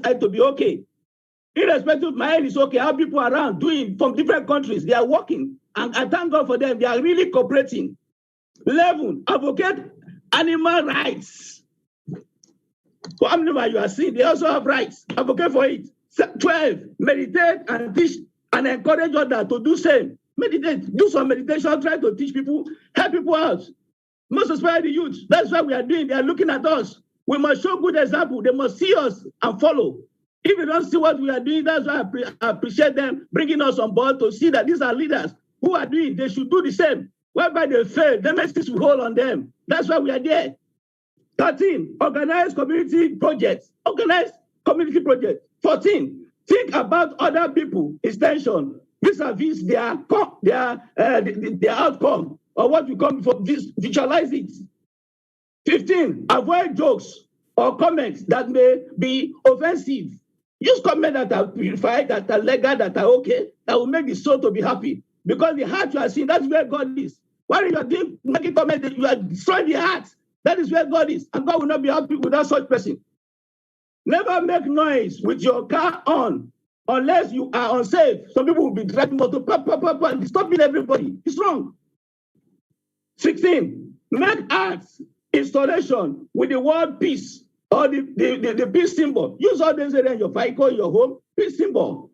side to be okay. Irrespective of my end is okay. How people around doing from different countries, they are working. And I thank God for them. They are really cooperating. 11, advocate animal rights. For animal you are seeing, they also have rights. Advocate for it. 12, meditate and teach and encourage others to do same. Meditate, do some meditation, try to teach people, help people out. Most especially the youth. That's what we are doing. They are looking at us. We must show good example. They must see us and follow. If they don't see what we are doing, that's why I appreciate them bringing us on board to see that these are leaders who are doing. They should do the same. Whereby they fail, the message will hold on them. That's why we are there. 13, organize community projects. Organize community projects. 14, think about other people, extension, vis-a-vis their outcome, or what you come for, visualize it. 15, avoid jokes or comments that may be offensive. Use comments that are purified, that are legal, that are okay, that will make the soul to be happy. Because the heart you are seeing, that's where God is. While you are doing, making comments, you are destroying the heart. That is where God is. And God will not be happy without such person. Never make noise with your car on unless you are unsafe. Some people will be driving motor, and disturbing everybody. It's wrong. 16, make arts installation with the word peace or the peace symbol. Use all these areas in your vehicle, in your home, peace symbol.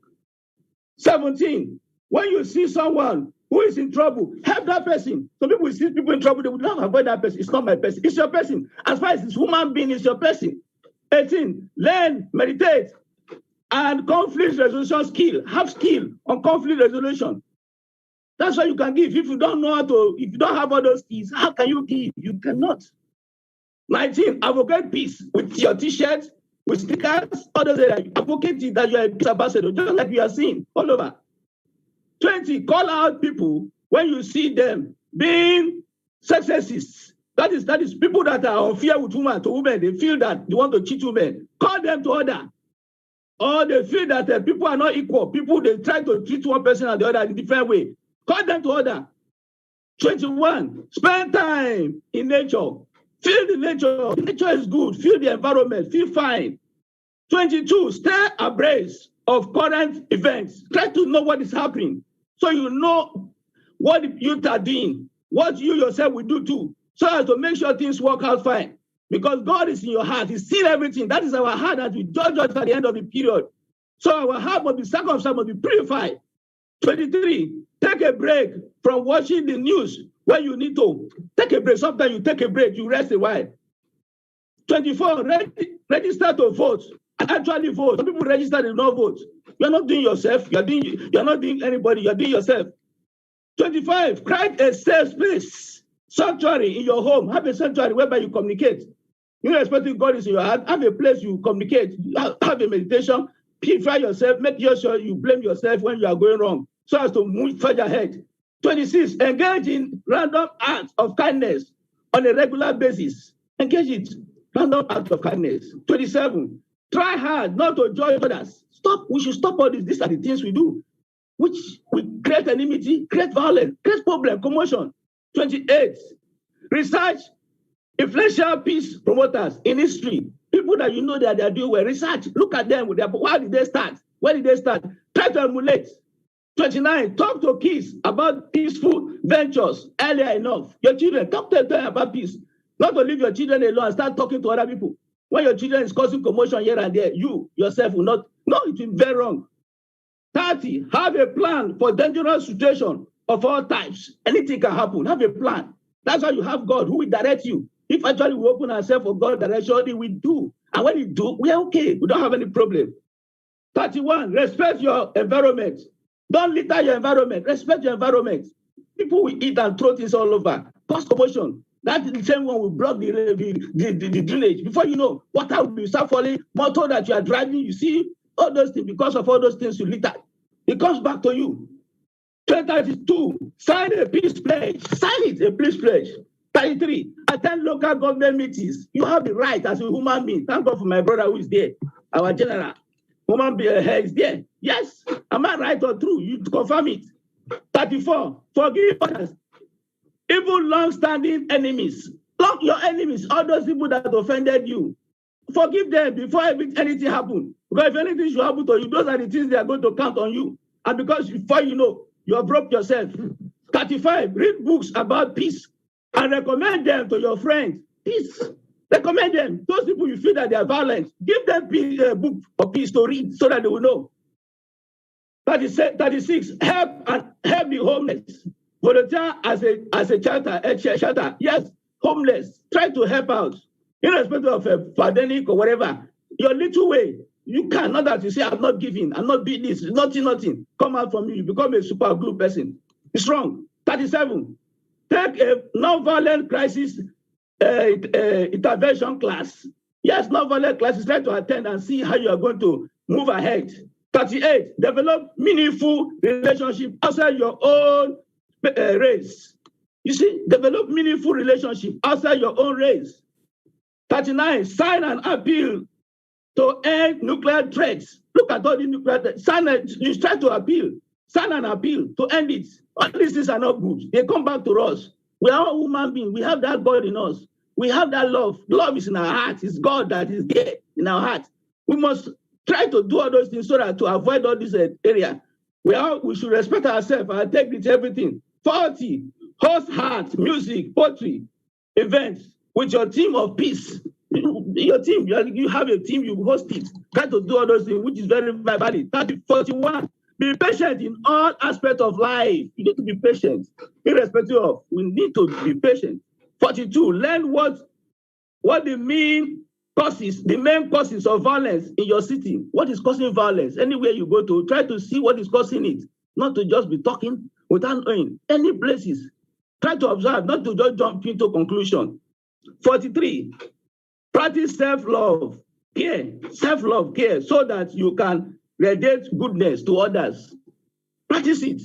17, when you see someone who is in trouble, help that person. Some people see people in trouble, they would not avoid that person. It's not my person. It's your person. As far as it's human being, it's your person. 18, learn, meditate, and conflict resolution skill. Have skill on conflict resolution. That's what you can give. If you don't know how to, if you don't have all those skills, how can you give? You cannot. 19, advocate peace with your t-shirts, with stickers, others advocate that you are a peace ambassador, just like we are seeing all over. 20, call out people when you see them being successes. That is people that are unfair with women to women. They feel that they want to cheat women. Call them to order. Or they feel that people are not equal. People, they try to treat one person and the other in a different way. Call them to order. 21, spend time in nature. Feel the nature. Nature is good. Feel the environment. Feel fine. 22, stay abreast of current events. Try to know what is happening. So you know what the youth are doing. What you yourself will do too. So as to make sure things work out fine. Because God is in your heart. He's seen everything. That is our heart that we judge us at the end of the period. So our heart must be circumcised, must be purified. 23, take a break from watching the news when you need to. Take a break. Sometimes you take a break, you rest a while. 24, register to vote. Actually vote. Some people register, they don't vote. You're not doing yourself. You're not doing anybody. You're doing yourself. 25, create a safe space, sanctuary in your home. Have a sanctuary whereby you communicate. Irrespective God is in your heart. Have a place you communicate. Have a meditation. Purify yourself. Make sure you blame yourself when you are going wrong, so as to move further ahead. 26, engage in random acts of kindness on a regular basis. Engage it. Random acts of kindness. 27, try hard not to judge others. Stop. We should stop all this. These are the things we do, which we create enmity, create violence, create problem, commotion. 28, research influential peace promoters in history. People that you know that they are doing well. Research. Look at them. Why did they start? Where did they start? Try to emulate. 29, talk to kids about peaceful ventures earlier enough. Your children, talk to them about peace. Not to leave your children alone and start talking to other people. When your children is causing commotion here and there, you yourself will not. No, it will be very wrong. 30, have a plan for dangerous situation of all types. Anything can happen. Have a plan. That's why you have God who will direct you. If actually we open ourselves for God's direction, He will do. And when He do, we are okay. We don't have any problem. 31, respect your environment. Don't litter your environment. Respect your environment. People will eat and throw things all over. Cause commotion. That is the same one will block the drainage. Before you know, water will start falling. Motor that you are driving, you see all those things. Because of all those things you litter, it comes back to you. 32, sign a peace pledge. Sign it, a peace pledge. 33, attend local government meetings. You have the right as a human being. Thank God for my brother who is there, our general. Human being is there. Yes. Am I right or true? You confirm it. 34, forgive others. Even long-standing enemies. Block your enemies, all those people that offended you. Forgive them before anything happens. Because if anything should happen to you, those are the things they are going to count on you. And because before you know, you have broke yourself. 35, read books about peace and recommend them to your friends. Peace. Recommend them. Those people you feel that they are violent, give them a book of peace to read so that they will know. 36, help the homeless. Volunteer as a shelter. Yes, homeless. Try to help out. Irrespective of a pandemic or whatever. Your little way, you can. Not that you say, I'm not giving, I'm not doing this, nothing. Come out from you. You become a super glue person. It's wrong. 37, take a non-violent crisis intervention class. Yes, non-violent classes. Try to attend and see how you are going to move ahead. 38, develop meaningful relationship outside your own race. You see, develop meaningful relationship outside your own race. 39, sign an appeal to end nuclear threats. Look at all the nuclear threats. You try to appeal. Sign an appeal to end it. All these things are not good. They come back to us. We are all human beings. We have that God in us. We have that love. Love is in our heart. It's God that is there in our heart. We must try to do all those things so that to avoid all this area. We should respect ourselves, our integrity, everything. 40, host art, music, poetry, events with your team of peace. Your team, you have a team, you host it. Try to do all those things, which is very valid. 41, be patient in all aspects of life. You need to be patient, irrespective of. We need to be patient. 42, learn what the main causes of violence in your city. What is causing violence? Anywhere you go to, try to see what is causing it. Not to just be talking without knowing. Any places, try to observe, not to just jump into conclusion. 43, practice self-love, care, so that you can radiate goodness to others. Practice it.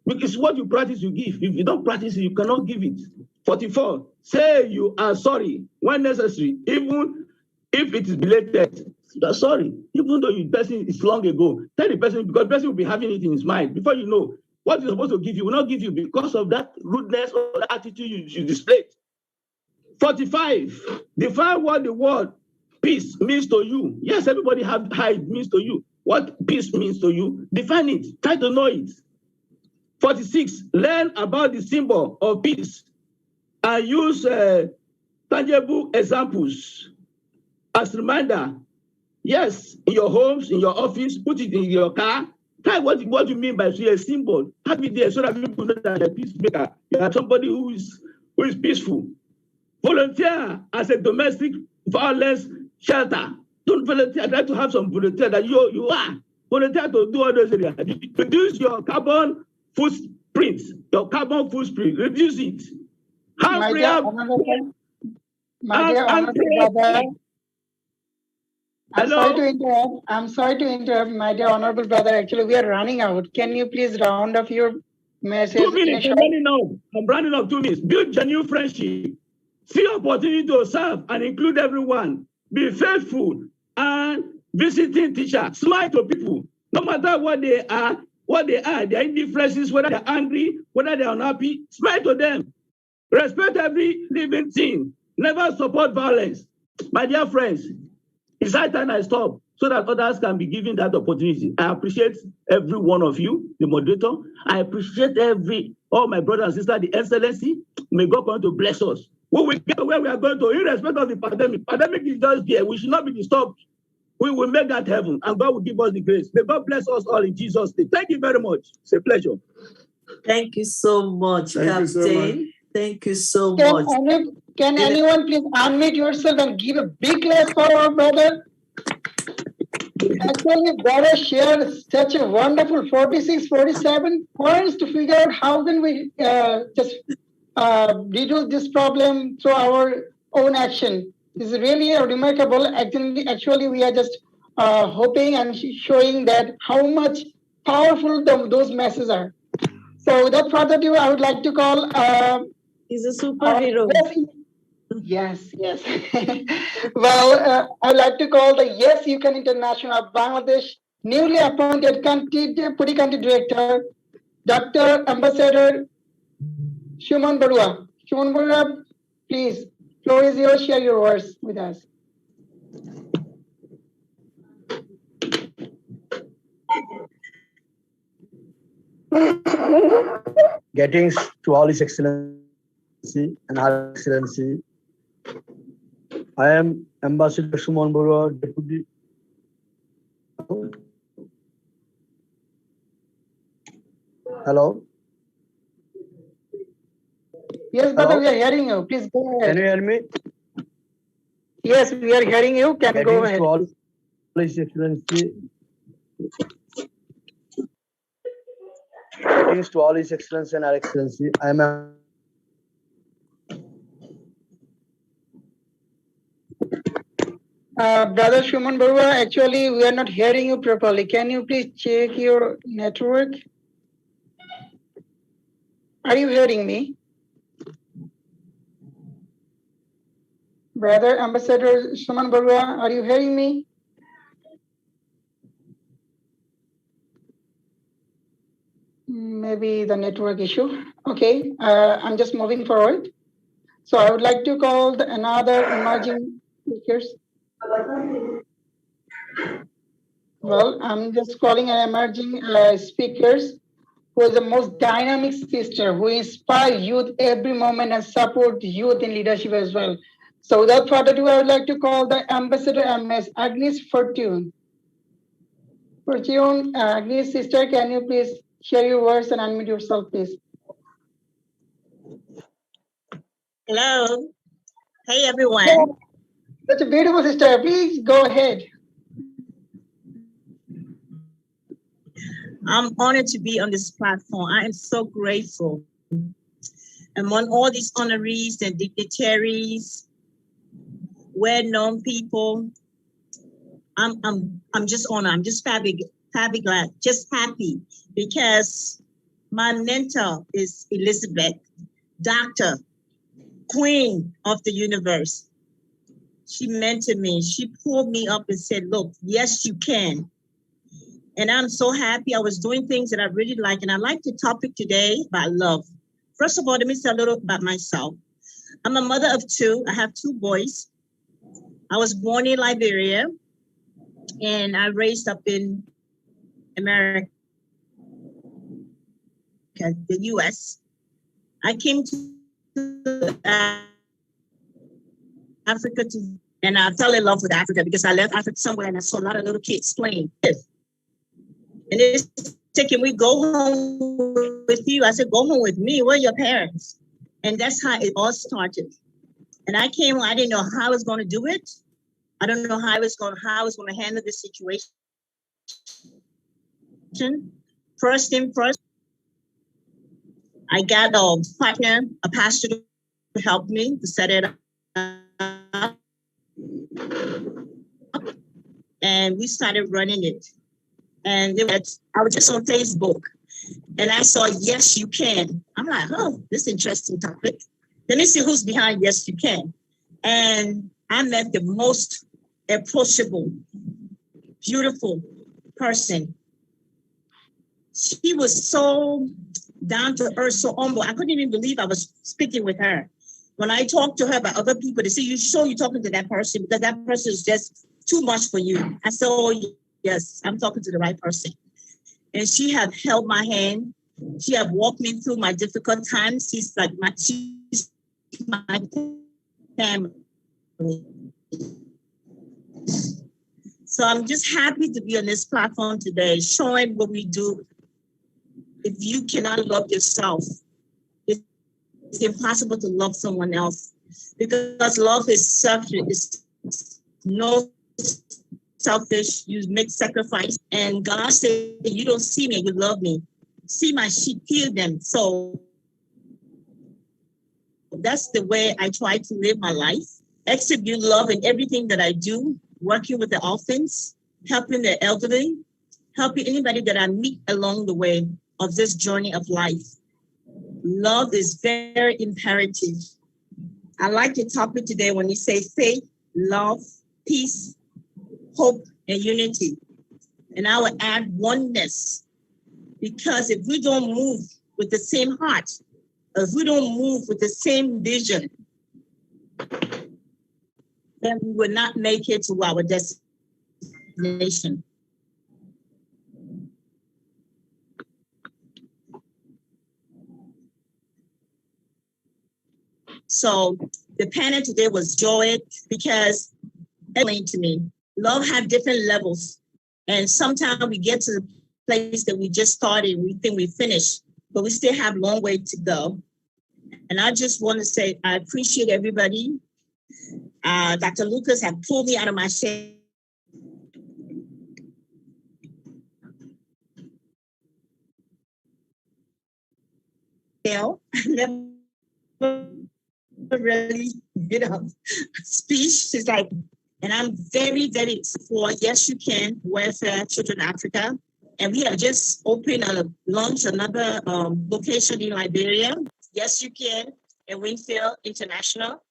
Because what you practice, you give. If you don't practice it, you cannot give it. 44, say you are sorry when necessary, even if it is belated. You are sorry, even though the person is long ago. Tell the person, because the person will be having it in his mind. Before you know, what you're supposed to give, you will not give you because of that rudeness or the attitude you displayed. 45, define what the word peace means to you. Yes, everybody have how it means to you. What peace means to you, define it. Try to know it. 46, learn about the symbol of peace and use tangible examples as reminder. Yes, in your homes, in your office, put it in your car. Try what you mean by a symbol. Have it there so that people know that you're a peacemaker. You are somebody who is peaceful. Volunteer as a domestic violence shelter. Don't volunteer. Try to have some volunteer that you are. Volunteer to do all those areas. Reduce your carbon footprint. Reduce it. My dear honorable brother. I'm sorry to interrupt, my dear honorable brother. Actually, we are running out. Can you please round up your message? 2 minutes. I'm running up 2 minutes. Build genuine friendship. See opportunity to serve and include everyone. Be faithful and visiting teacher. Smile to people. No matter what they are, their indifferences, whether they're angry, whether they're unhappy, smile to them. Respect every living thing. Never support violence. My dear friends, it's high time I stop so that others can be given that opportunity. I appreciate every one of you, the moderator. I appreciate all my brothers and sisters, the excellency. May God continue to bless us. We will get where we are going to, irrespective of the pandemic. Pandemic is just there. We should not be disturbed. We will make that heaven, and God will give us the grace. May God bless us all in Jesus' name. Thank you very much. It's a pleasure. Thank you so much, Captain. Thank you so much. Can anyone please unmute yourself and give a big clap for our brother? Actually, brother shared such a wonderful 46, 47 points to figure out how can we just reduce this problem through our own action. This is really remarkable. Actually, we are just hoping and showing that how much powerful those messages are. So without further ado, I would like to call... He's a superhero. Yes. Well, I would like to call the Yes You Can International of Bangladesh newly appointed Puri Country Director, Dr. Ambassador Shuman Barua. Shuman Barua, please, floor is yours. Share your words with us. Greetings to all His Excellency and Her Excellency. I am Ambassador Suman Barua, Deputy. Hello. Yes, brother, we are hearing you. Please go ahead. Can you hear me? Yes, we are hearing you. Can you go Greetings ahead? to all His Excellency. Greetings to all His Excellency and Her Excellency. I am Brother Shuman Barua, actually, we are not hearing you properly. Can you please check your network? Are you hearing me? Brother Ambassador Shuman Barua, are you hearing me? Maybe the network issue. Okay, I'm just moving forward. So I would like to call another emerging speakers. Well, I'm just calling an emerging speakers who is the most dynamic sister who inspires youth every moment and support youth in leadership as well. So without further ado, I would like to call the Ambassador MS, Agnes Fortune. Fortune, Agnes sister, can you please share your words and unmute yourself, please? Hello. Hey, everyone. Yeah, that's a beautiful sister. Please go ahead. I'm honored to be on this platform. I am so grateful. Among all these honorees and dignitaries, well-known people, I'm just honored. I'm just glad, just happy because my mentor is Elizabeth, Doctor, Queen of the Universe. She mentored me. She pulled me up and said, "Look, yes, you can." And I'm so happy. I was doing things that I really like. And I like the topic today about love. First of all, let me say a little about myself. I'm a mother of two. I have two boys. I was born in Liberia and I raised up in America, the US. I came to Africa and I fell in love with Africa because I left Africa somewhere and I saw a lot of little kids playing. And they said, "Can we go home with you?" I said, "Go home with me? Where are your parents?" And that's how it all started. And I came, I didn't know how I was going to do it. I don't know how I was going to handle this situation. First thing first, I got a partner, a pastor to help me to set it up. And we started running it. And I was just on Facebook and I saw Yes You Can. I'm like, oh, this is an interesting topic. Let me see who's behind Yes You Can. And I met the most approachable, beautiful person. She was so down to earth, so humble. I couldn't even believe I was speaking with her. When I talked to her about other people, they say, "You sure you're talking to that person? Because that person is just too much for you." I said, "Oh, yes, I'm talking to the right person." And she had held my hand. She had walked me through my difficult times. She's my family. So I'm just happy to be on this platform today, showing what we do. If you cannot love yourself, it's impossible to love someone else, because love is selfish. It's no selfish. You make sacrifice, and God said, "You don't see me, you love me. See my sheep, heal them." So that's the way I try to live my life. Exhibit love in everything that I do, working with the orphans, helping the elderly, helping anybody that I meet along the way of this journey of life. Love is very imperative. I like the topic today when you say faith, love, peace, hope, and unity. And I would add oneness, because if we don't move with the same heart, if we don't move with the same vision, then we will not make it to our destination. So the panel today was joy because explained to me, love have different levels. And sometimes we get to the place that we just started, we think we finished, but we still have a long way to go. And I just want to say, I appreciate everybody. Dr. Lucas have pulled me out of my shell. Never really, speech. She's like, and I'm very, very for Yes You Can, Welfare Children Africa. And we have just launched another location in Liberia. Yes You Can, in Winfield International.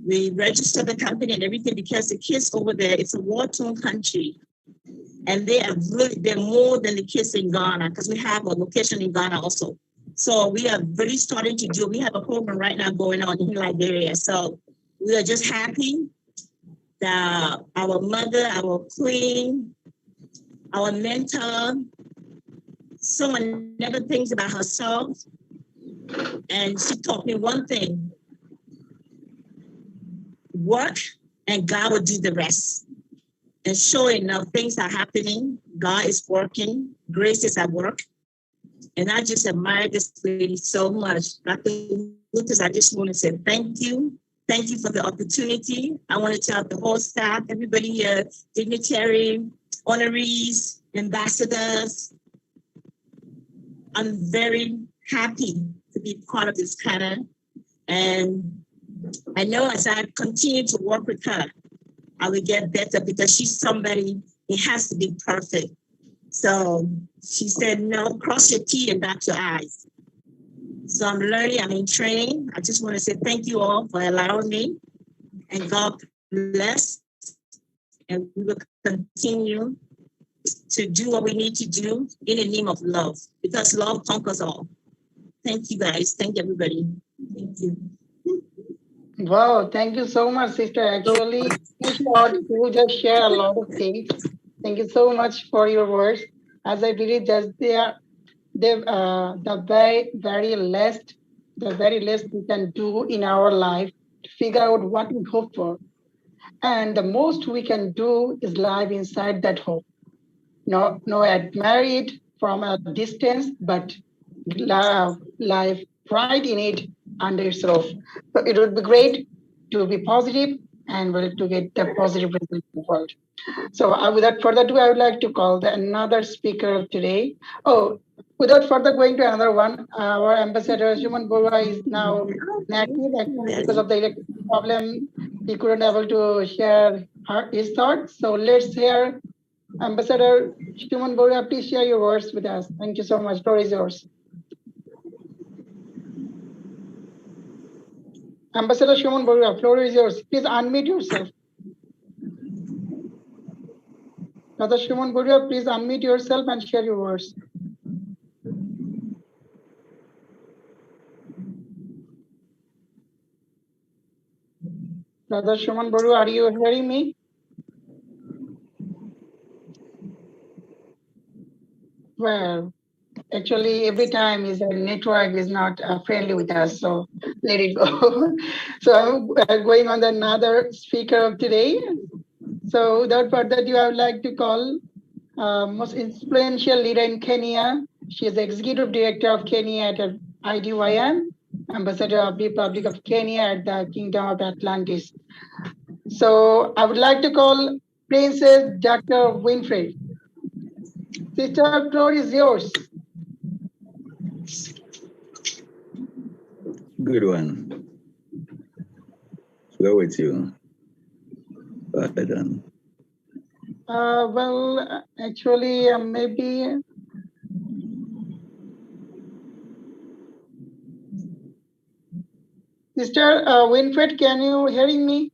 We registered the company and everything because the kids over there, it's a war-torn country. And they're more than the kids in Ghana because we have a location in Ghana also. So we are really starting to we have a program right now going on in Liberia. So we are just happy that our mother, our queen, our mentor, someone never thinks about herself. And she taught me one thing: work and God will do the rest. And sure enough, things are happening. God is working. Grace is at work. And I just admire this lady so much. Dr. Lucas, I just want to say thank you. Thank you for the opportunity. I want to tell the whole staff, everybody here, dignitary, honorees, ambassadors. I'm very happy to be part of this panel. And I know as I continue to work with her, I will get better because she's somebody, it has to be perfect. So she said, no, cross your T and dot your I's. So I'm learning, I'm in training. I just want to say thank you all for allowing me, and God bless. And we will continue to do what we need to do in the name of love, because love conquers all. Thank you guys. Thank everybody. Thank you. Wow, thank you so much, sister. Actually, you just share a lot of things. Thank you so much for your words. As I believe that the very least we can do in our life to figure out what we hope for. And the most we can do is live inside that hope. No, admire it from a distance, but live pride in it under its roof. So it would be great to be positive and to get the positive result in the world. So without further ado, I would like to call another speaker of today. Oh, without further going to another one, our ambassador, Shuman Borua, is now inactive because of the electricity problem. He couldn't able to share his thoughts. So let's hear Ambassador Shuman Borua. Please share your words with us. Thank you so much. The floor is yours. Ambassador Shuman Borua, floor is yours. Please unmute yourself. Brother Shuman Borua, please unmute yourself and share your words. Brother Shuman Borua, are you hearing me? Well, actually, every time the network is not friendly with us, so let it go. So I'm going on another speaker of today. So without further ado, I would like to call most influential leader in Kenya. She is the executive director of Kenya at IDYM, ambassador of the Republic of Kenya at the Kingdom of Atlantis. So I would like to call Princess Dr. Winfred. Sister, the floor is yours. Good one. Go with you. Well done. Well, actually, maybe. Sister Winfred, can you hearing me?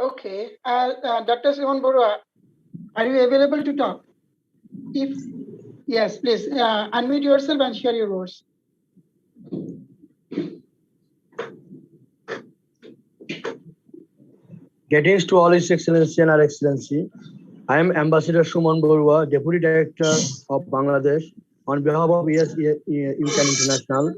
Okay. Dr. Shuman Borua, are you available to talk? If yes, please unmute yourself and share your words. Greetings to all His Excellency and Her Excellency. I am Ambassador Suman Borua, Deputy Director of Bangladesh, on behalf of UCAN International.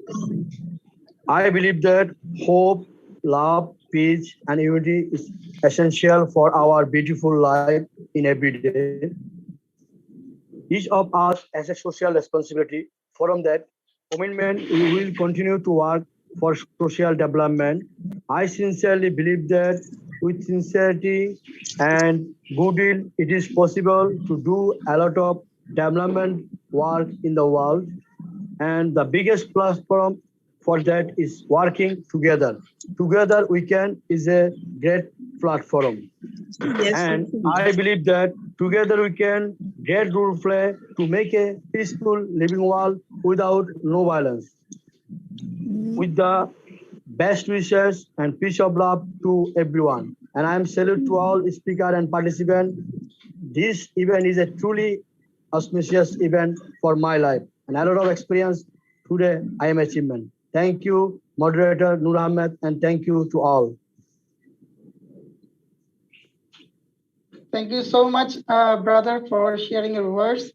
I believe that hope, love, peace, and unity is essential for our beautiful life in every day. Each of us has a social responsibility. From that commitment, we will continue to work for social development. I sincerely believe that with sincerity and goodwill, it is possible to do a lot of development work in the world. And the biggest platform for that is working together. Together we can is a great platform. Yes, And I believe that together we can great role play to make a peaceful living world without no violence. With the best wishes and peace of love to everyone. And I am salute to all speaker and participant. This event is a truly auspicious event for my life. And a lot of experience today I am achievement. Thank you, moderator Nur Ahmed, and thank you to all. Thank you so much, brother, for sharing your words.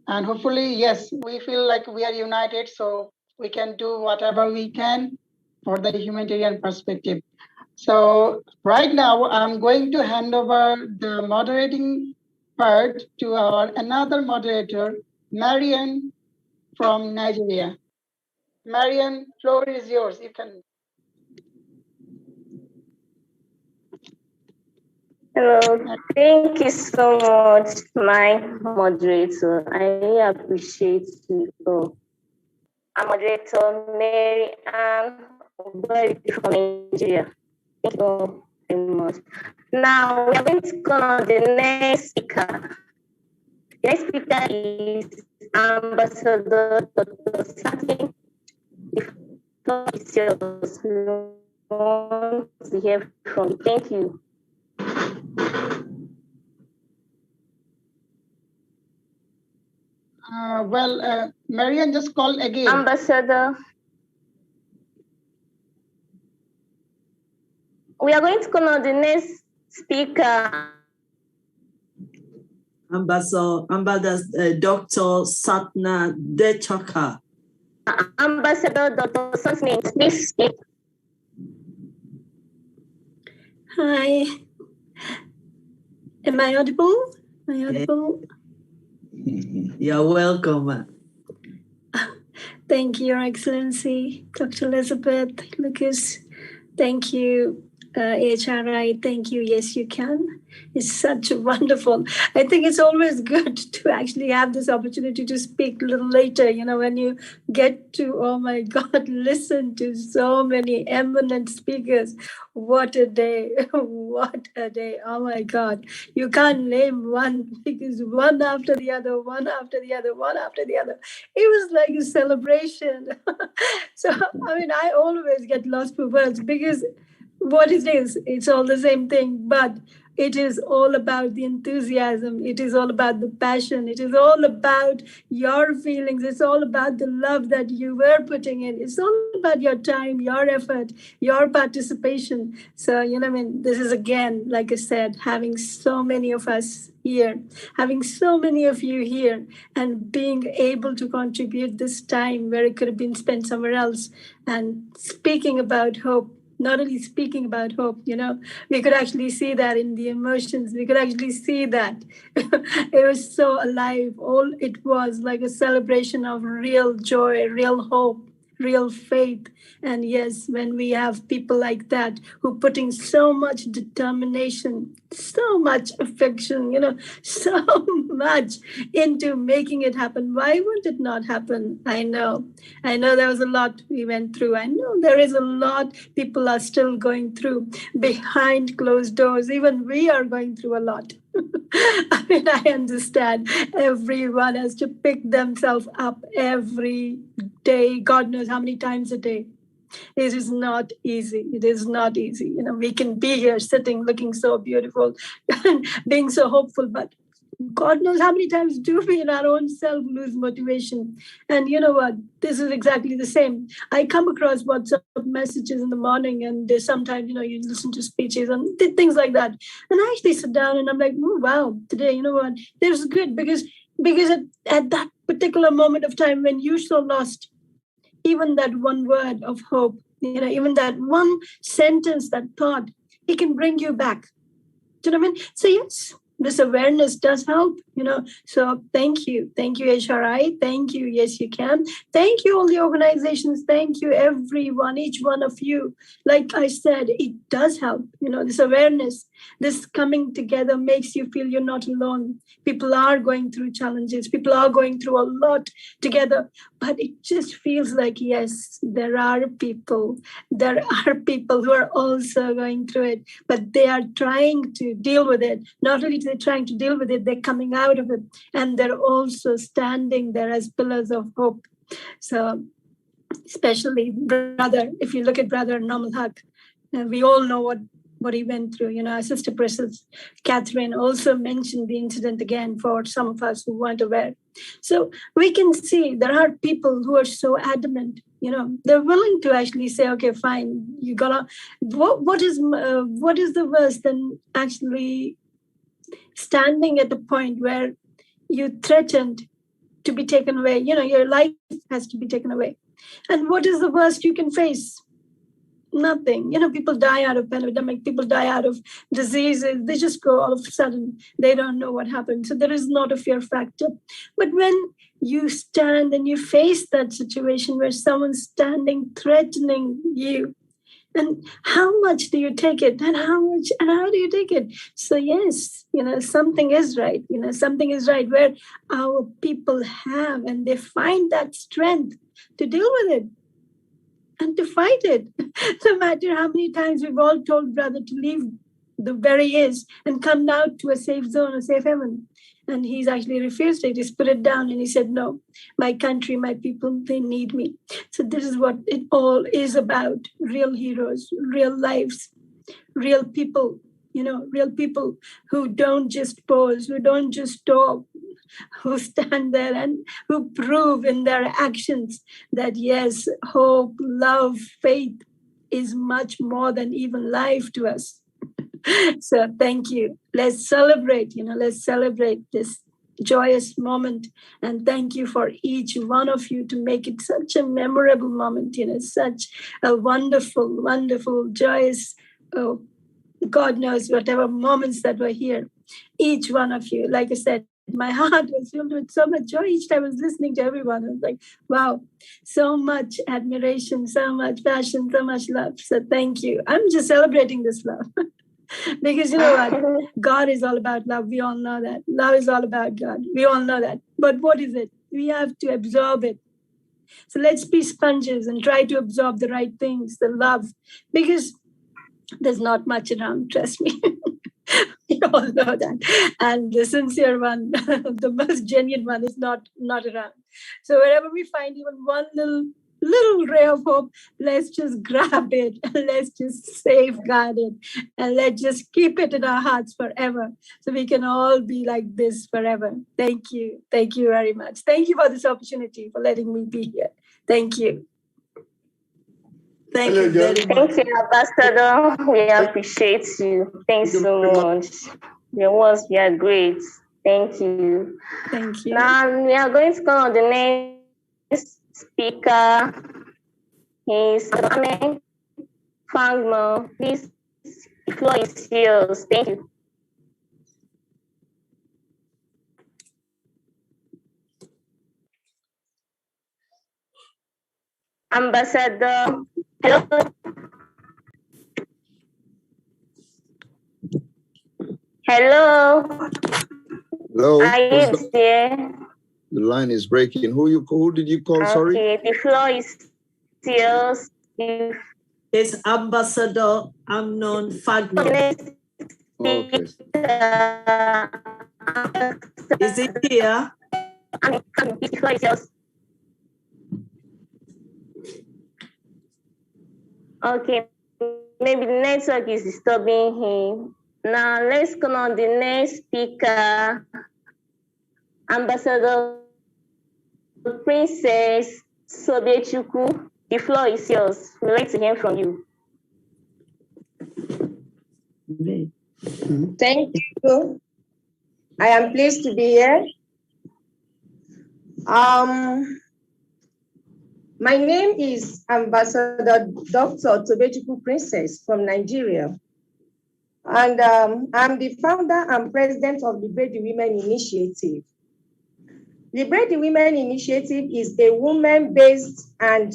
And hopefully, yes, we feel like we are united, so we can do whatever we can for the humanitarian perspective. So right now, I'm going to hand over the moderating part to our another moderator, Marian from Nigeria. Marian, floor is yours. You can. Hello, thank you so much, my moderator. I really appreciate you. I'm moderator Mary Ann from Nigeria. Thank you very much. Now we are going to call on the next speaker. The next speaker is Ambassador Dr. Sati. The floor is yours. We want to hear from you. Thank you. Marian just called again. Ambassador. We are going to call on the next speaker. Ambassador Dr. Satna Dechaka. Ambassador Dr. Satna, please speak. Hi. Am I audible? Am I audible? You're welcome. Thank you, Your Excellency, Dr. Elizabeth Lucas. Thank you, HRI. Thank you. Yes, you can. It's such a wonderful. I think it's always good to actually have this opportunity to speak a little later, when you get to, oh my God, listen to so many eminent speakers. What a day. What a day. Oh my God. You can't name one because one after the other, one after the other, one after the other. It was like a celebration. So, I always get lost for words because what it is, it's all the same thing, but it is all about the enthusiasm. It is all about the passion. It is all about your feelings. It's all about the love that you were putting in. It's all about your time, your effort, your participation. So, this is again, like I said, having so many of us here, having so many of you here, and being able to contribute this time where it could have been spent somewhere else, and speaking about hope. Not only speaking about hope, we could actually see that in the emotions. We could actually see that it was so alive. All it was like a celebration of real joy, real hope, real faith. And yes, when we have people like that who putting so much determination, so much affection, so much into making it happen, why would it not happen? I know there was a lot we went through. I know there is a lot people are still going through behind closed doors. Even we are going through a lot. I understand everyone has to pick themselves up every day. God knows how many times a day. It is not easy. It is not easy. We can be here sitting, looking so beautiful, being so hopeful, but God knows how many times do we in our own self lose motivation. And you know what? This is exactly the same. I come across WhatsApp messages in the morning, and there's sometimes, you listen to speeches and things like that. And I actually sit down and I'm like, oh, wow, today, you know what? This is good because at that particular moment of time when you're so lost, even that one word of hope, even that one sentence, that thought, it can bring you back. Do you know what I mean? So yes, this awareness does help, So thank you. Thank you, HRI. Thank you. Yes, you can. Thank you, all the organizations. Thank you, everyone, each one of you. Like I said, it does help. This awareness, this coming together makes you feel you're not alone. People are going through challenges. People are going through a lot together. But it just feels like, yes, there are people who are also going through it, but they are trying to deal with it. Not only they're trying to deal with it, they're coming out of it. And they're also standing there as pillars of hope. So especially brother, if you look at Brother Normal Haq, we all know what he went through. Our sister Princess Catherine also mentioned the incident again for some of us who weren't aware. So we can see there are people who are so adamant, they're willing to actually say, okay, fine, you gotta, what is the worst than actually standing at the point where you threatened to be taken away, your life has to be taken away. And what is the worst you can face? Nothing. People die out of pandemic, people die out of diseases. They just go all of a sudden. They don't know what happened. So there is not a fear factor. But when you stand and you face that situation where someone's standing, threatening you, and how much do you take it? And how do you take it? So yes, something is right. Something is right where our people have, and they find that strength to deal with it and to fight it. No matter how many times we've all told brother to leave the very is and come out to a safe zone, a safe heaven. And he's actually refused it. He's put it down and he said, no, my country, my people, they need me. So this is what it all is about. Real heroes, real lives, real people, real people who don't just pose, who don't just talk, who stand there and who prove in their actions that yes, hope, love, faith is much more than even life to us. So thank you. Let's celebrate, let's celebrate this joyous moment. And thank you for each one of you to make it such a memorable moment, such a wonderful, wonderful, joyous, God knows whatever moments that were here. Each one of you, like I said, my heart was filled with so much joy each time I was listening to everyone. I was like, wow, so much admiration, so much passion, so much love. So thank you. I'm just celebrating this love. Because you know what? God is all about love. We all know that. Love is all about God. We all know that. But what is it? We have to absorb it. So let's be sponges and try to absorb the right things, the love. Because there's not much around, trust me. We all know that. And the sincere one, the most genuine one is not around. So wherever we find even one little ray of hope, let's just grab it and let's just safeguard it and let's just keep it in our hearts forever so we can all be like this forever. Thank you. Thank you very much. Thank you for this opportunity, for letting me be here. Thank you. Thank you very much. Thank you, Ambassador. We appreciate you. Thanks so much. Your words were great. Thank you. Thank you. Now we are going to go on the next speaker. He's coming. Fangmo. Please, the floor is yours. Thank you. Ambassador. Hello. Hello. Hello. Are you there? The line is breaking. Who did you call? Okay, Sorry. the floor is yours. It's Ambassador Amnon Fagmo. Okay. Is it here? The floor is yours. Okay, maybe the network is disturbing him. Now let's come on the next speaker. Ambassador Princess Sobechukwu, the floor is yours. We'd like to hear from you. Thank you. I am pleased to be here. My name is Ambassador Dr. Tobechukwu Princess from Nigeria. And I'm the founder and president of Liberate the Women Initiative. Liberate the Women Initiative is a women-based and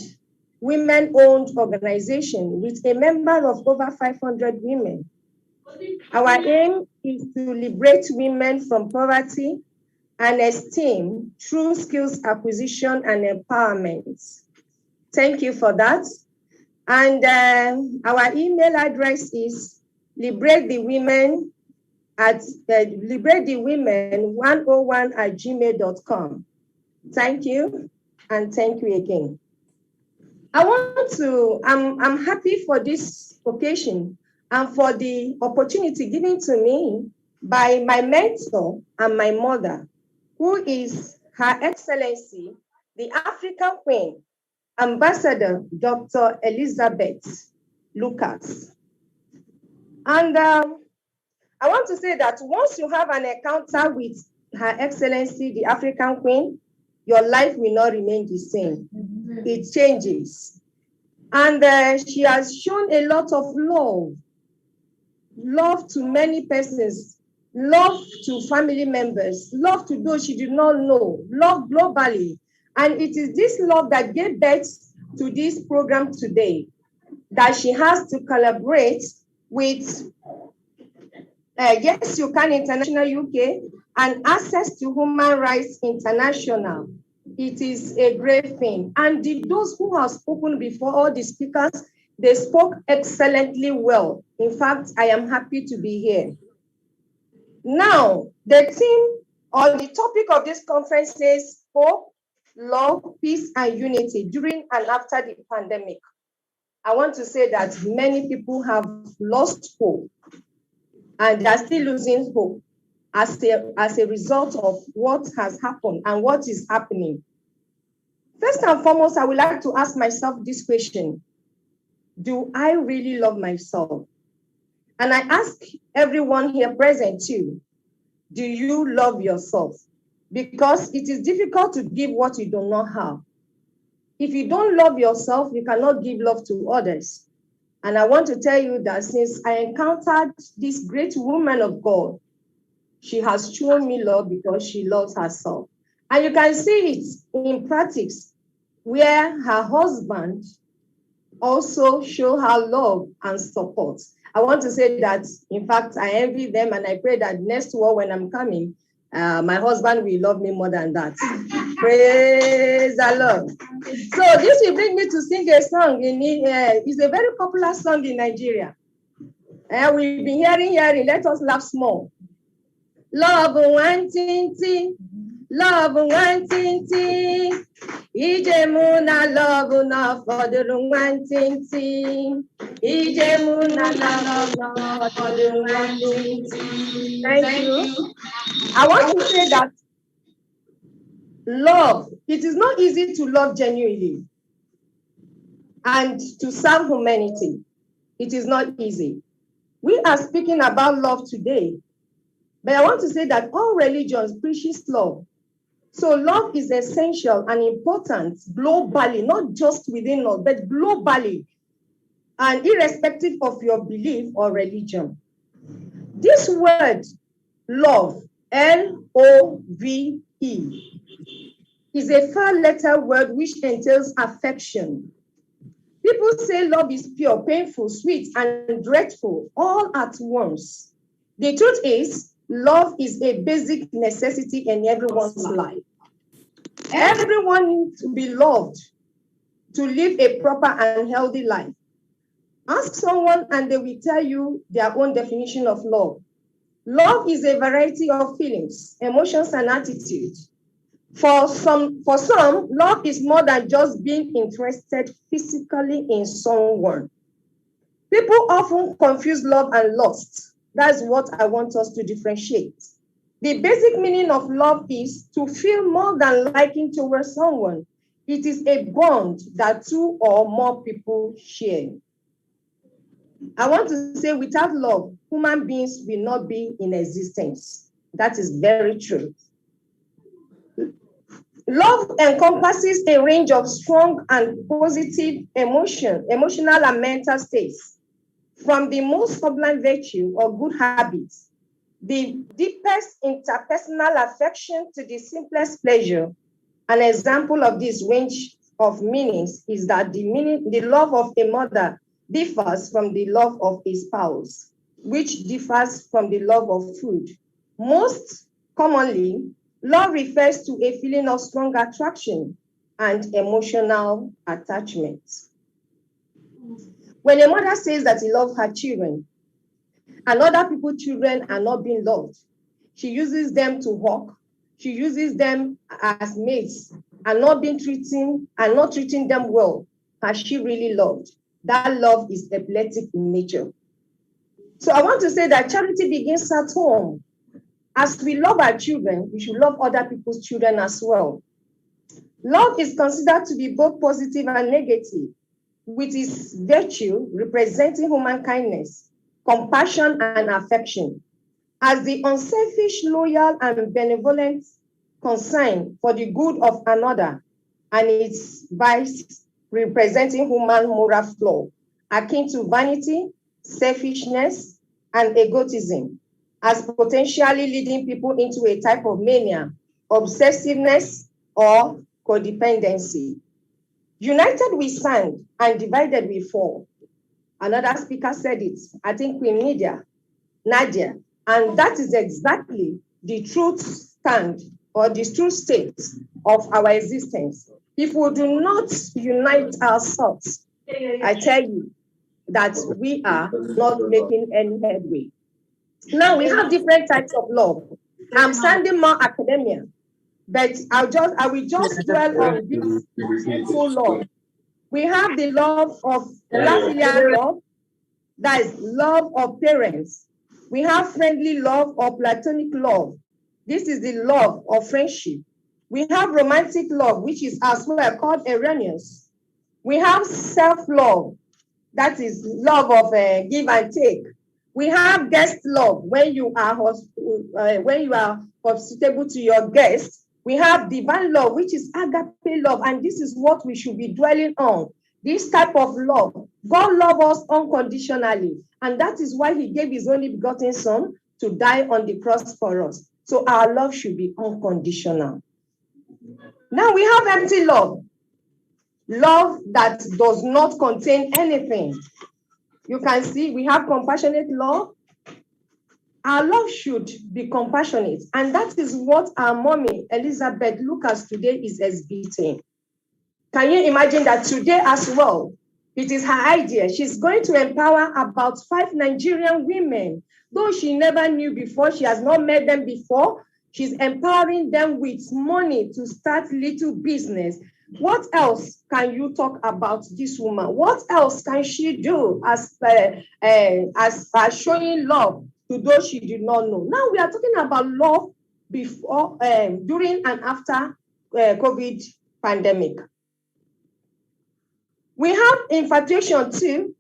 women-owned organization with a member of over 500 women. Our aim is to liberate women from poverty and esteem through skills acquisition and empowerment. Thank you for that. And our email address is liberatethewomen at liberatethewomen101@gmail.com. Thank you, and thank you again. I'm happy for this occasion and for the opportunity given to me by my mentor and my mother, who is Her Excellency, the African Queen, Ambassador Dr. Elizabeth Lucas. And I want to say that once you have an encounter with Her Excellency, the African Queen, your life will not remain the same. It changes. And she has shown a lot of love to many persons, love to family members, love to those she did not know, love globally. And it is this love that gave birth to this program today, that she has to collaborate with Yes You Can International UK and Access to Human Rights International. It is a great thing. And those who have spoken before, all the speakers, they spoke excellently well. In fact, I am happy to be here. Now, the theme or the topic of this conference is hope, love, peace, and unity during and after the pandemic. I want to say that many people have lost hope, and they are still losing hope as a result of what has happened and what is happening. First and foremost, I would like to ask myself this question: do I really love myself? And I ask everyone here present too, do you love yourself? Because it is difficult to give what you do not have. If you don't love yourself, you cannot give love to others. And I want to tell you that since I encountered this great woman of God, she has shown me love because she loves herself. And you can see it in practice, where her husband also show her love and support. I want to say that, in fact, I envy them, and I pray that next war when I'm coming, my husband will love me more than that. Praise the Lord. So this will bring me to sing a song. It's a very popular song in Nigeria. We've been hearing, let us laugh small. Love one thing, love one thing. Ijemuna love na for the one thing. Ijemuna love na for the one thing. Thank you. I want to say that love, it is not easy to love genuinely and to serve humanity. It is not easy. We are speaking about love today, but I want to say that all religions preaches love. So love is essential and important globally, not just within us, but globally, and irrespective of your belief or religion. This word, love, L-O-V-E, is a four-letter word which entails affection. People say love is pure, painful, sweet, and dreadful, all at once. The truth is, love is a basic necessity in everyone's life. Everyone needs to be loved to live a proper and healthy life. Ask someone and they will tell you their own definition of love. Love is a variety of feelings, emotions, and attitudes. For some, love is more than just being interested physically in someone. People often confuse love and lust. That's what I want us to differentiate. The basic meaning of love is to feel more than liking towards someone. It is a bond that two or more people share. I want to say without love, human beings will not be in existence. That is very true. Love encompasses a range of strong and positive emotional and mental states, from the most sublime virtue or good habits, the deepest interpersonal affection to the simplest pleasure. An example of this range of meanings is that the love of a mother differs from the love of a spouse, which differs from the love of food. Most commonly, love refers to a feeling of strong attraction and emotional attachment. When a mother says that she loves her children, and other people's children are not being loved, she uses them to hawk, she uses them as mates, and not treating them well, has she really loved? That love is epileptic in nature. So I want to say that charity begins at home. As we love our children, we should love other people's children as well. Love is considered to be both positive and negative, with its virtue representing human kindness, compassion, and affection, as the unselfish, loyal, and benevolent concern for the good of another, and its vice representing human moral flaw, akin to vanity, selfishness, and egotism, as potentially leading people into a type of mania, obsessiveness, or codependency. United we stand and divided we fall. Another speaker said it, I think Queen Nadia, and that is exactly the truth stand or the true state of our existence. If we do not unite ourselves, I tell you that we are not making any headway. Now we have different types of love. I'm sounding more academia, but I will just dwell on this simple love. We have the love of filial love, that is love of parents. We have friendly love or platonic love. This is the love of friendship. We have romantic love, which is as well called erroneous. We have self-love, that is love of give and take. We have guest love, when you are hospitable to your guests. We have divine love, which is agape love, and this is what we should be dwelling on. This type of love. God loves us unconditionally, and that is why he gave his only begotten son to die on the cross for us. So our love should be unconditional. Now we have empty love. Love that does not contain anything. You can see we have compassionate love. Our love should be compassionate, and that is what our mommy, Elizabeth Lucas, today is exhibiting. Can you imagine that today as well, it is her idea. She's going to empower about 5 Nigerian women, though she never knew before, she has not met them before. She's empowering them with money to start little business. What else can you talk about this woman? What else can she do as showing love to those she did not know? Now we are talking about love before, during and after COVID pandemic. We have infatuation too,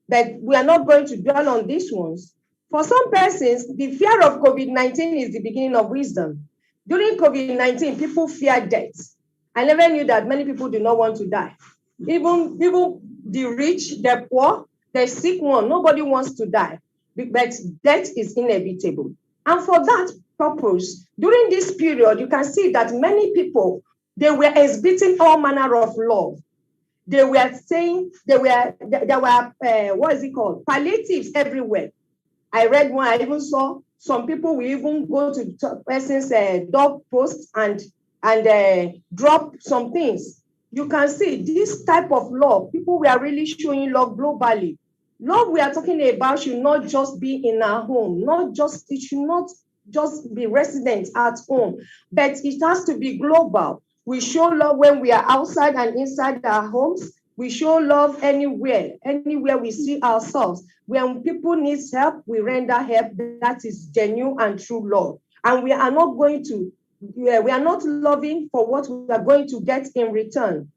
but we are not going to dwell on these ones. For some persons, the fear of COVID-19 is the beginning of wisdom. During COVID-19, people fear death. I never knew that many people do not want to die. Even the rich, the poor, the sick one, nobody wants to die. But death is inevitable. And for that purpose, during this period, you can see that many people, they were exhibiting all manner of love. They were saying, there were what is it called? Palliatives everywhere. I read one, I even saw some people will even go to person's dog posts and drop some things. You can see this type of love. People were really showing love globally. Love we are talking about should not just be in our home, it should not just be resident at home, but it has to be global. We show love when we are outside and inside our homes. We show love anywhere we see ourselves. When people need help, we render help. That is genuine and true love. and we are not going to, we are not loving for what we are going to get in return.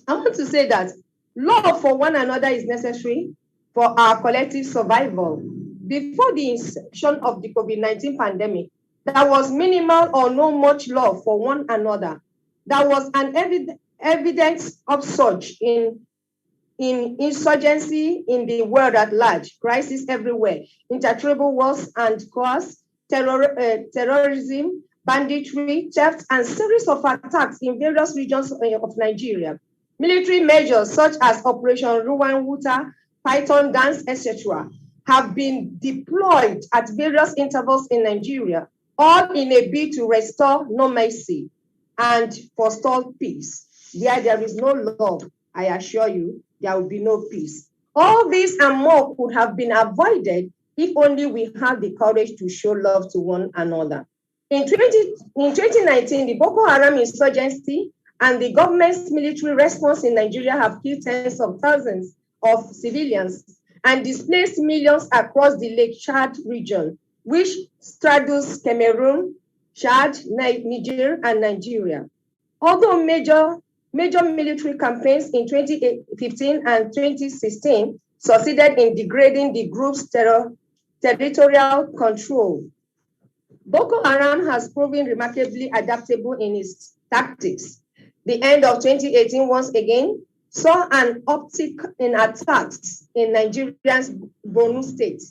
I want to say that love for one another is necessary for our collective survival. Before the inception of the COVID-19 pandemic, there was minimal or no much love for one another. There was an evidence upsurge in insurgency in the world at large, crisis everywhere, intertribal wars and cause, terrorism, banditry, theft, and series of attacks in various regions of Nigeria. Military measures such as Operation Ruwan Wuta, Python Dance, etc., have been deployed at various intervals in Nigeria, all in a bid to restore normalcy and forestall peace. There is no love, I assure you, there will be no peace. All this and more could have been avoided if only we had the courage to show love to one another. In 2019, the Boko Haram insurgency and the government's military response in Nigeria have killed tens of thousands of civilians and displaced millions across the Lake Chad region, which straddles Cameroon, Chad, Niger, and Nigeria. Although major military campaigns in 2015 and 2016 succeeded in degrading the group's territorial control, Boko Haram has proven remarkably adaptable in its tactics. The end of 2018 once again saw an uptick in attacks in Nigeria's Borno state.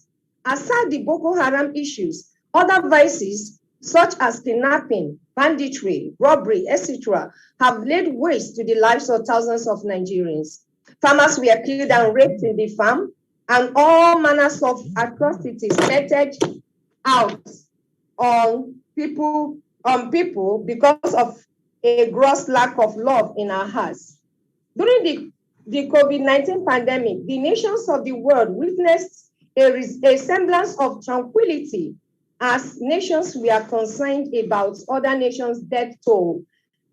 Aside the Boko Haram issues, other vices such as kidnapping, banditry, robbery, etc., have laid waste to the lives of thousands of Nigerians. Farmers were killed and raped in the farm, and all manners of atrocities meted out on people because of a gross lack of love in our hearts. During the COVID-19 pandemic, the nations of the world witnessed a semblance of tranquility as nations were concerned about other nations' death toll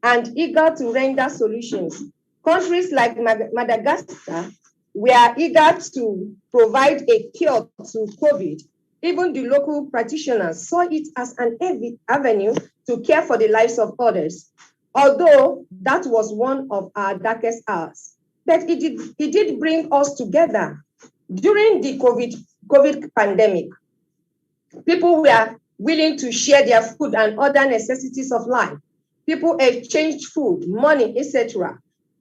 and eager to render solutions. Countries like Madagascar were eager to provide a cure to COVID. Even the local practitioners saw it as an avenue to care for the lives of others, although that was one of our darkest hours. But it did bring us together. During the COVID pandemic, people were willing to share their food and other necessities of life. People exchanged food, money, etc.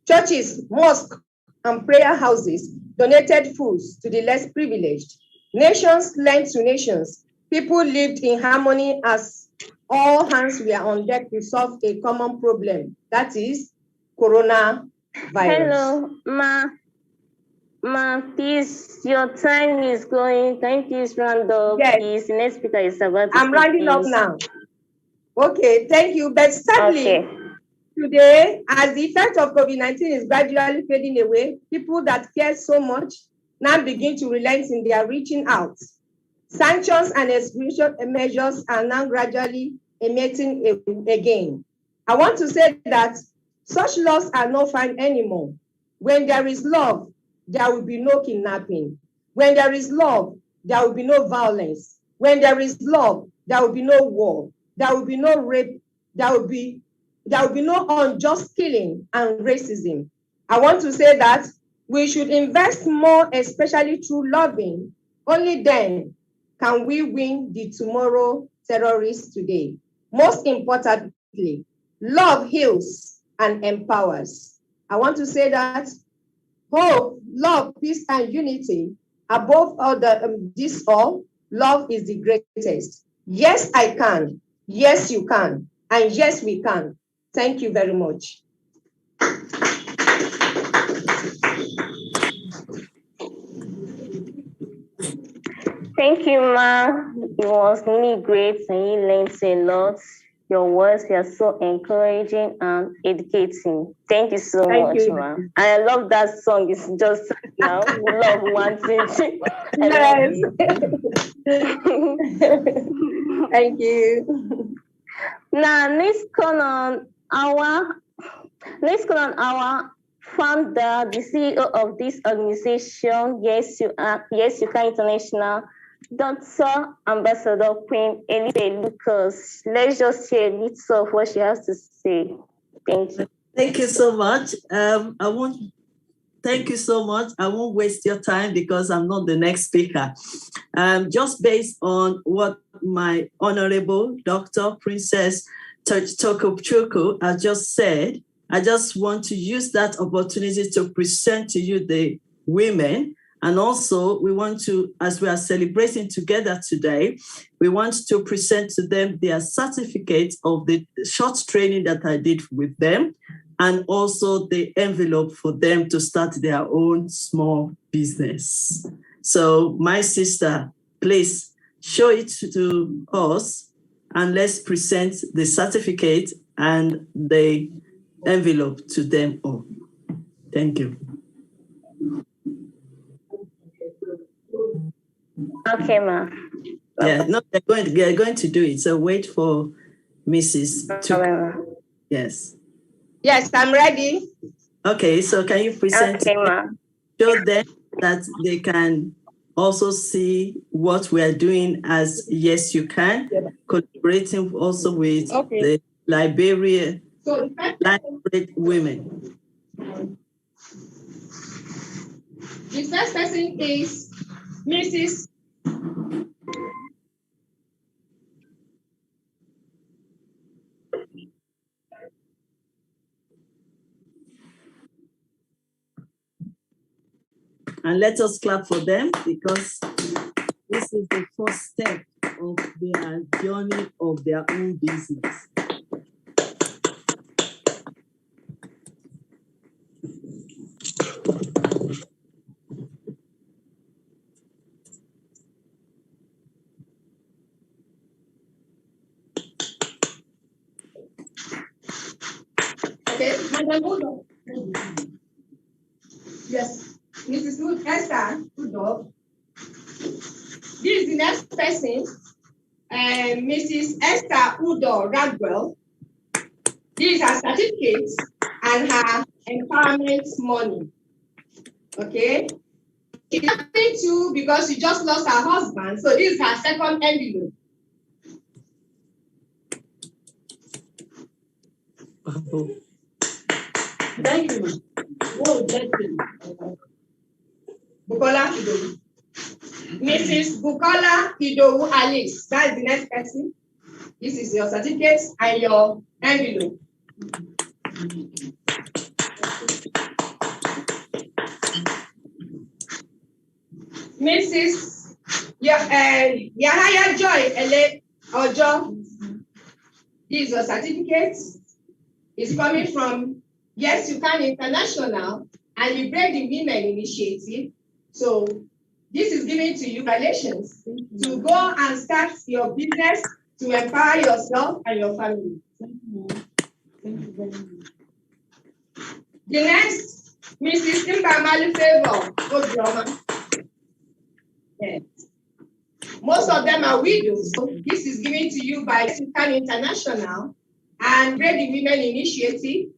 Churches, mosques, and prayer houses donated foods to the less privileged. Nations lent to nations. People lived in harmony as all hands were on deck to solve a common problem, that is coronavirus. Hello, Ma, please, your time is going. Can you please round up? Yes. Please, the next speaker is about to I'm rounding up now. Okay, thank you. But sadly, today, as the effect of COVID-19 is gradually fading away, people that care so much now begin to relent in their reaching out. Sanctions and exclusion measures are now gradually emitting again. I want to say that such laws are not fine anymore. When there is love, there will be no kidnapping. When there is love, there will be no violence. When there is love, there will be no war. There will be no rape. There will be no unjust killing and racism. I want to say that we should invest more, especially through loving. Only then can we win the tomorrow terrorists today. Most importantly, love heals and empowers. I want to say that hope, love, peace, and unity, above all this all, love is the greatest. Yes, I can. Yes, you can. And yes, we can. Thank you very much. Thank you, Ma. It was really great and you learned a lot. Your words were so encouraging and educating. Thank you so much, Ma. And I love that song. It's just now. Love wanting. Yes. Thank you. Now let's call on our founder, the CEO of this organization, Yes You Can International, Dr. Ambassador Queen Elise Lucas. Let's just hear a little of what she has to say. Thank you. Thank you so much. Thank you so much. I won't waste your time because I'm not the next speaker. Just based on what my Honorable Dr. Princess Tokochukwu has just said, I just want to use that opportunity to present to you the women. And also we want to, as we are celebrating together today, we want to present to them their certificates of the short training that I did with them, and also the envelope for them to start their own small business. So my sister, please show it to us and let's present the certificate and the envelope to them all. Thank you. Okay, ma. Yeah, no, they're going to do it. So wait for Mrs. Yes. Yes, I'm ready. Okay, so can you present? Okay, ma. Show them that they can also see what we are doing as Yes You Can, collaborating also with the Liberia women. The first person is Mrs. And let us clap for them because this is the first step of their journey of their own business. Okay, Madam Udo. Yes, Mrs. Esther Udo. This is the next person, Mrs. Esther Udo Radwell. This is her certificate and her empowerment money. Okay. She's happy too because she just lost her husband. So this is her second envelope. Thank you. Oh, thank you. Bukola Idowu. Mrs. Bukola Idowu Alice. That is the next person. This is your certificate and your envelope. Mrs. Yahaya Joy Ele Ojo. This is your certificate. It's coming from Yes You Can International and Liberate the Women Initiative. So this is given to you congratulations to go and start your business to empower yourself and your family. Thank you very much. The next, Mrs. Mbamalu Favor. Yes. Most of them are widows. So this is given to you by Yes You Can International and Liberate the Women Initiative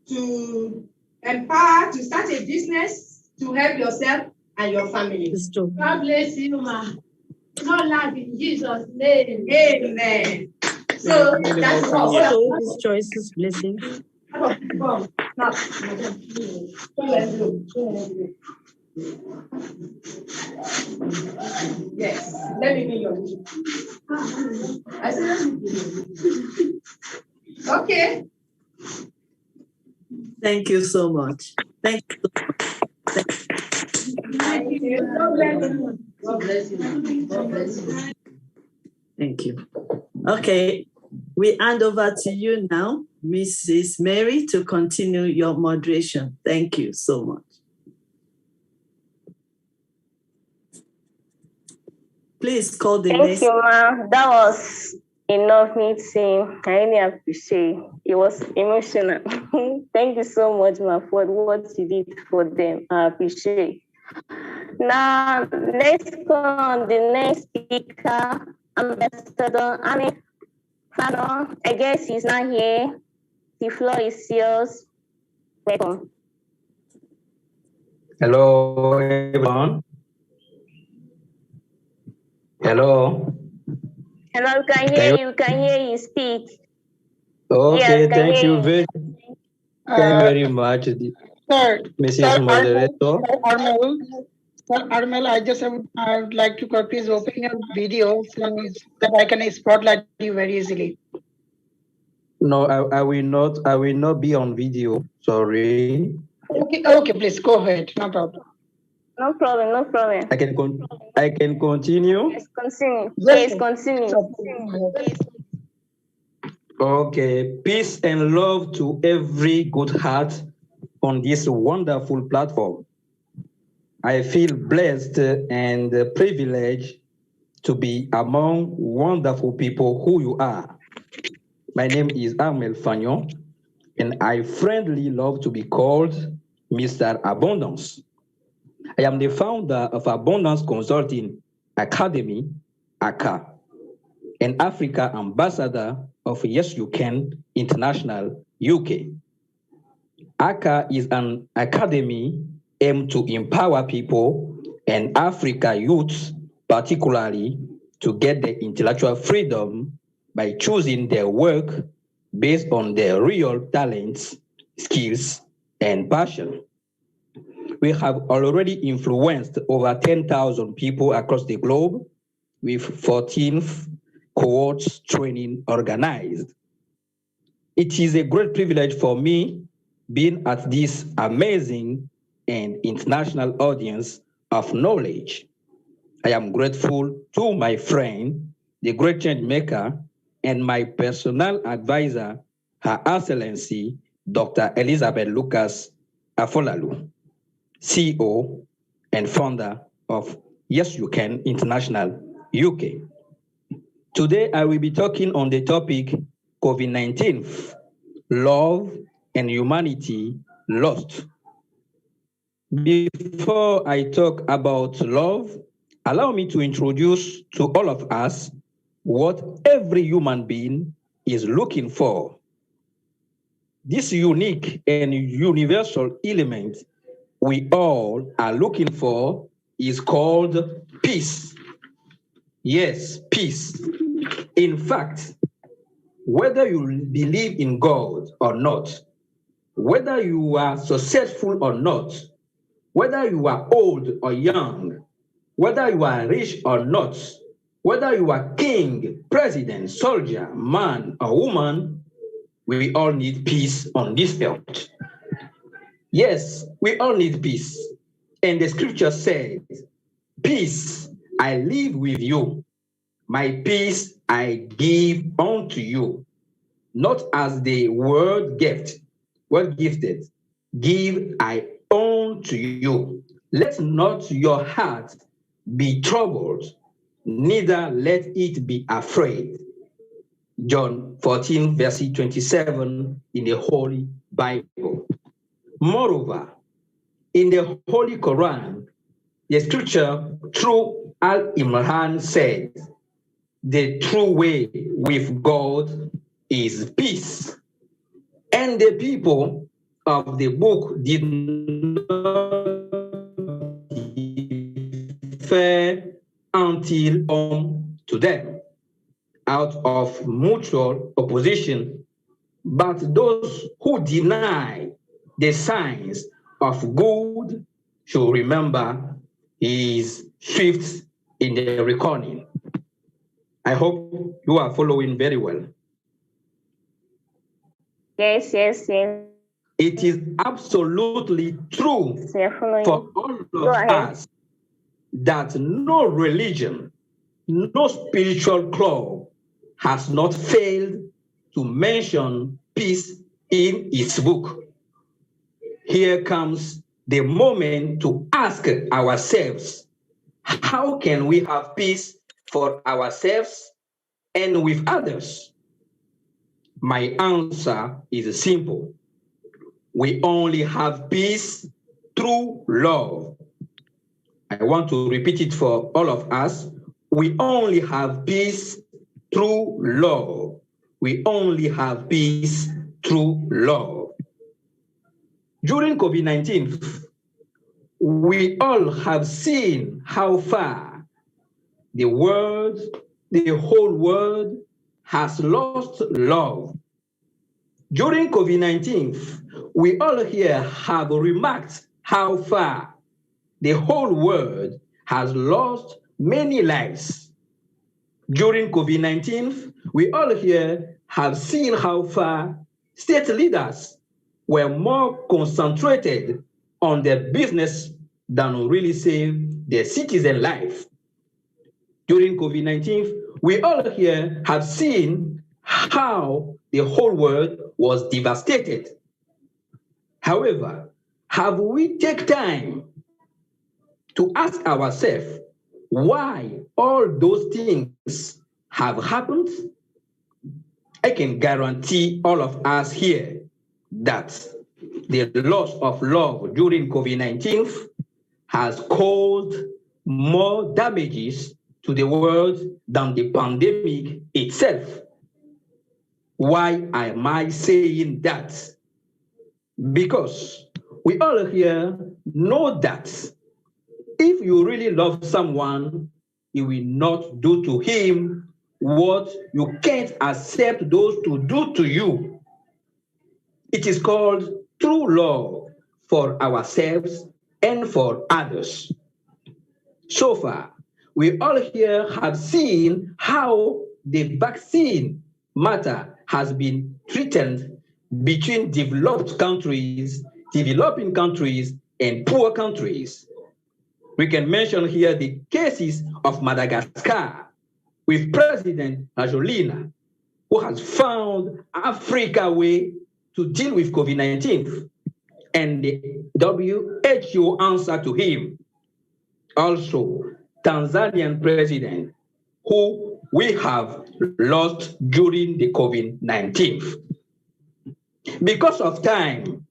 to empower, to start a business, to help yourself and your family. God bless you, ma. Not love in Jesus' name. Amen. So that's all. His choices, blessings. Yes, let me be your. I said, okay. Thank you so much. Thank you so much. Thank you. God bless you. God bless you. Thank you. Okay, we hand over to you now, Mrs. Mary, to continue your moderation. Thank you so much. Please call the next. Thank you, ma. That was enough meeting. I really appreciate it. It was emotional. Thank you so much, ma, for what you did for them. I appreciate. Now, let's go on the next speaker, Ambassador Ami Fano. I guess he's not here. The floor is yours. Welcome. Hello, everyone. Hello. Hello, we can hear you. We can hear you speak. Okay, Yes, can thank hear you you. very much, Sir, Mrs. Moderator. Armel, I would like to please open your video so that I can spotlight you very easily. No, I will not be on video. Sorry. Okay, please go ahead. No problem. No problem, no problem. I can continue. Yes, continue. Yes, Yes, continue. Okay, peace and love to every good heart on this wonderful platform. I feel blessed and privileged to be among wonderful people who you are. My name is Armel Fagnon, and I friendly love to be called Mr. Abundance. I am the founder of Abundance Consulting Academy, ACA, and Africa Ambassador of Yes You Can International, UK. ACA is an academy aimed to empower people and Africa youths, particularly, to get their intellectual freedom by choosing their work based on their real talents, skills, and passion. We have already influenced over 10,000 people across the globe with 14 cohorts training organized. It is a great privilege for me being at this amazing and international audience of knowledge. I am grateful to my friend, the great change maker, and my personal advisor, Her Excellency, Dr. Elizabeth Lucas Afolalu, CEO and founder of Yes You Can International, UK. Today, I will be talking on the topic COVID-19, love and humanity lost. Before I talk about love, allow me to introduce to all of us what every human being is looking for. This unique and universal element we all are looking for is called peace. Yes, peace. In fact, whether you believe in God or not, whether you are successful or not, whether you are old or young, whether you are rich or not, whether you are king, president, soldier, man, or woman, we all need peace on this earth. Yes, we all need peace. And the scripture says, peace I leave with you, my peace I give unto you, not as the world gift, what gifted, give I unto you. Let not your heart be troubled, neither let it be afraid. John 14, verse 27 in the Holy Bible. Moreover, in the Holy Quran, the scripture through Al-Imran says, the true way with God is peace. And the people of the book did not defer until come to them out of mutual opposition. But those who deny the signs of good should remember his fifth in the reckoning. I hope you are following very well. Yes. It is absolutely true for all of us that no religion, no spiritual club has not failed to mention peace in its book. Here comes the moment to ask ourselves, how can we have peace for ourselves and with others? My answer is simple. We only have peace through love. I want to repeat it for all of us. We only have peace through love. We only have peace through love. During COVID-19, we all have seen how far the whole world has lost love. During COVID-19, we all here have remarked how far the whole world has lost many lives. During COVID-19, we all here have seen how far state leaders were more concentrated on their business than really save their citizen life. During COVID-19, we all here have seen how the whole world was devastated. However, have we taken time to ask ourselves why all those things have happened? I can guarantee all of us here that the loss of love during COVID-19 has caused more damages to the world than the pandemic itself. Why am I saying that? Because we all here know that if you really love someone, you will not do to him what you can't accept those to do to you. It is called true love for ourselves and for others. So far, we all here have seen how the vaccine matter has been treated between developed countries, developing countries, and poor countries. We can mention here the cases of Madagascar with President Rajoelina, who has found Africa way to deal with COVID-19, and the WHO answer to him. Also, Tanzanian president, who we have lost during the COVID-19. Because of time,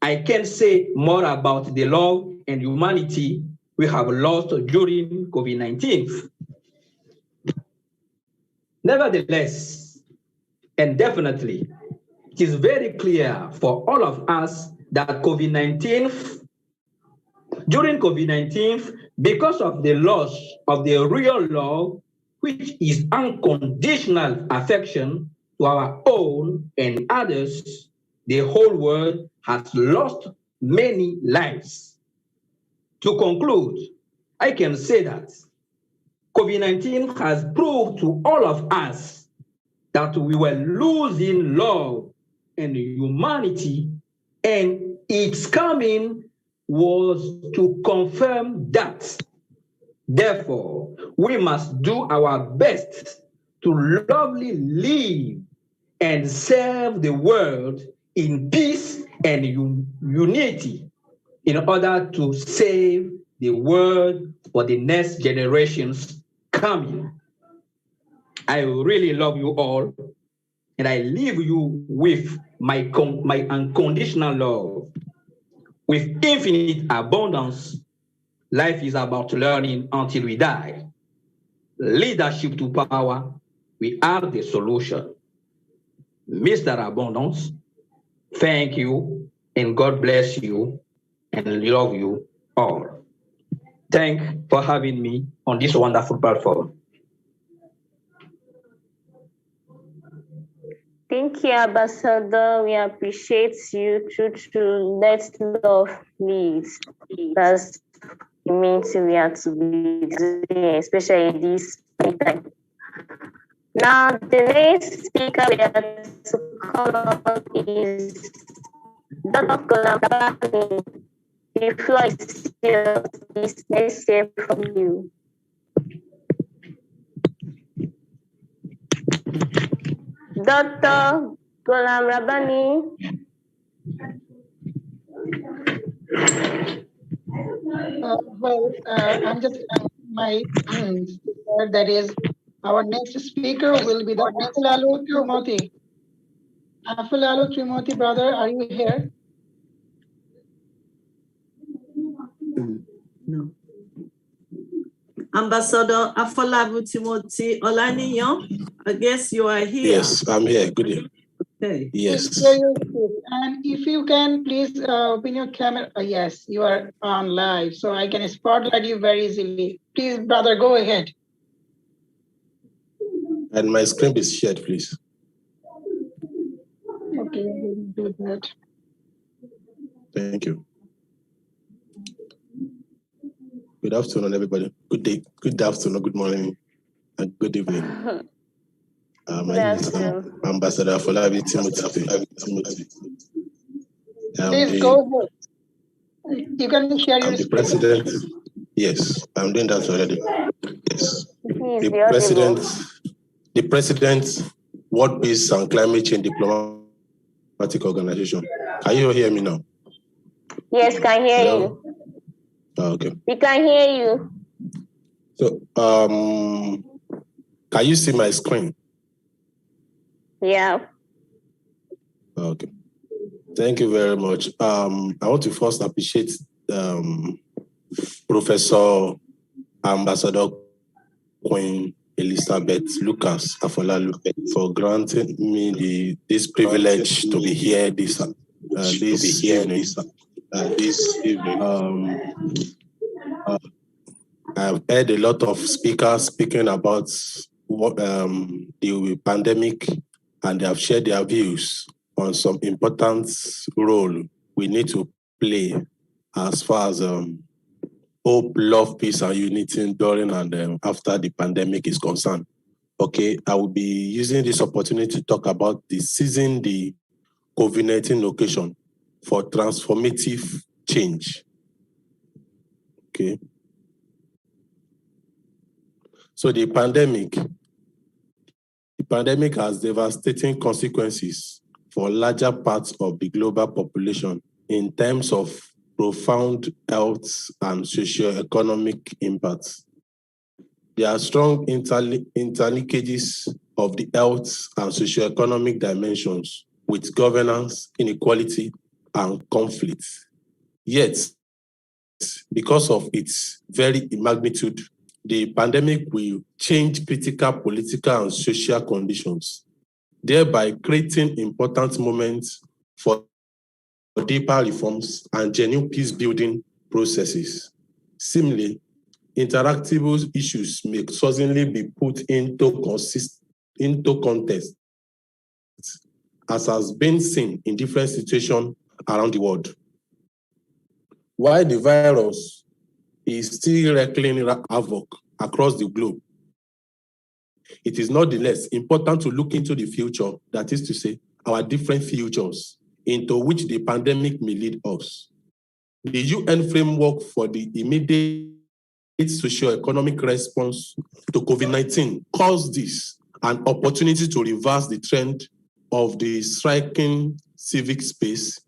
I can't say more about the love and humanity we have lost during COVID-19. Nevertheless, and definitely, it is very clear for all of us that during COVID-19, because of the loss of the real love, which is unconditional affection to our own and others, the whole world has lost many lives. To conclude, I can say that COVID-19 has proved to all of us that we were losing love and humanity, and its coming was to confirm that. Therefore, we must do our best to lovingly live and serve the world in peace and unity in order to save the world for the next generations coming. I really love you all, and I leave you with my unconditional love. With infinite abundance, life is about learning until we die. Leadership to power, we are the solution. Mr. Abundance, thank you, and God bless you, and love you all. Thank you for having me on this wonderful platform. Thank you, Ambassador. We appreciate you. True. Let love lead. That's the main thing we have to be doing, especially this time. Now, the next speaker we have to call on is Dr. Golambani. The floor is yours. Please, let's hear from you. Dr. Golambani. I'm just my that is our next speaker will be the Afolalu Trimoti. Afolalu Trimoti, brother, are you here? No. Ambassador Afolalu Timothy Olaniyan, I guess you are here. Yes, I'm here. Good evening. Okay. Yes. And if you can, please open your camera. Yes, you are on live, so I can spotlight you very easily. Please, brother, go ahead. And my screen is shared, please. Okay, we'll do that. Thank you. Good afternoon, everybody. Good day, good afternoon, good morning, and good evening. My name is Ambassador Afolabi Timothy. Please go ahead. You can share your I'm the screen. president. Yes, I'm doing that already. Yes. The president, World Peace and Climate Change Diplomatic Organization. Can you hear me now? Yes, can hear you. Oh, okay. We can hear you. So, can you see my screen? Yeah. Okay. Thank you very much. I want to first appreciate Professor Ambassador Queen Elizabeth Lucas Afolalu for granting me this privilege to be here this evening. I've heard a lot of speakers speaking about what the pandemic, and they have shared their views on some important role we need to play as far as hope, love, peace, and unity during and after the pandemic is concerned. Okay, I will be using this opportunity to talk about seizing the COVID-19 occasion for transformative change. Okay. So the pandemic has devastating consequences for larger parts of the global population in terms of profound health and socio-economic impacts. There are strong interlinkages of the health and socio-economic dimensions with governance, inequality, and conflict. Yet, because of its very magnitude, the pandemic will change critical political and social conditions, thereby creating important moments for deeper reforms and genuine peace-building processes. Similarly, interactable issues may suddenly be put into context, as has been seen in different situations around the world. While the virus is still wreaking havoc across the globe, it is nonetheless important to look into the future, that is to say, our different futures into which the pandemic may lead us. The UN framework for the immediate socio-economic response to COVID-19 calls this an opportunity to reverse the trend of the striking civic space,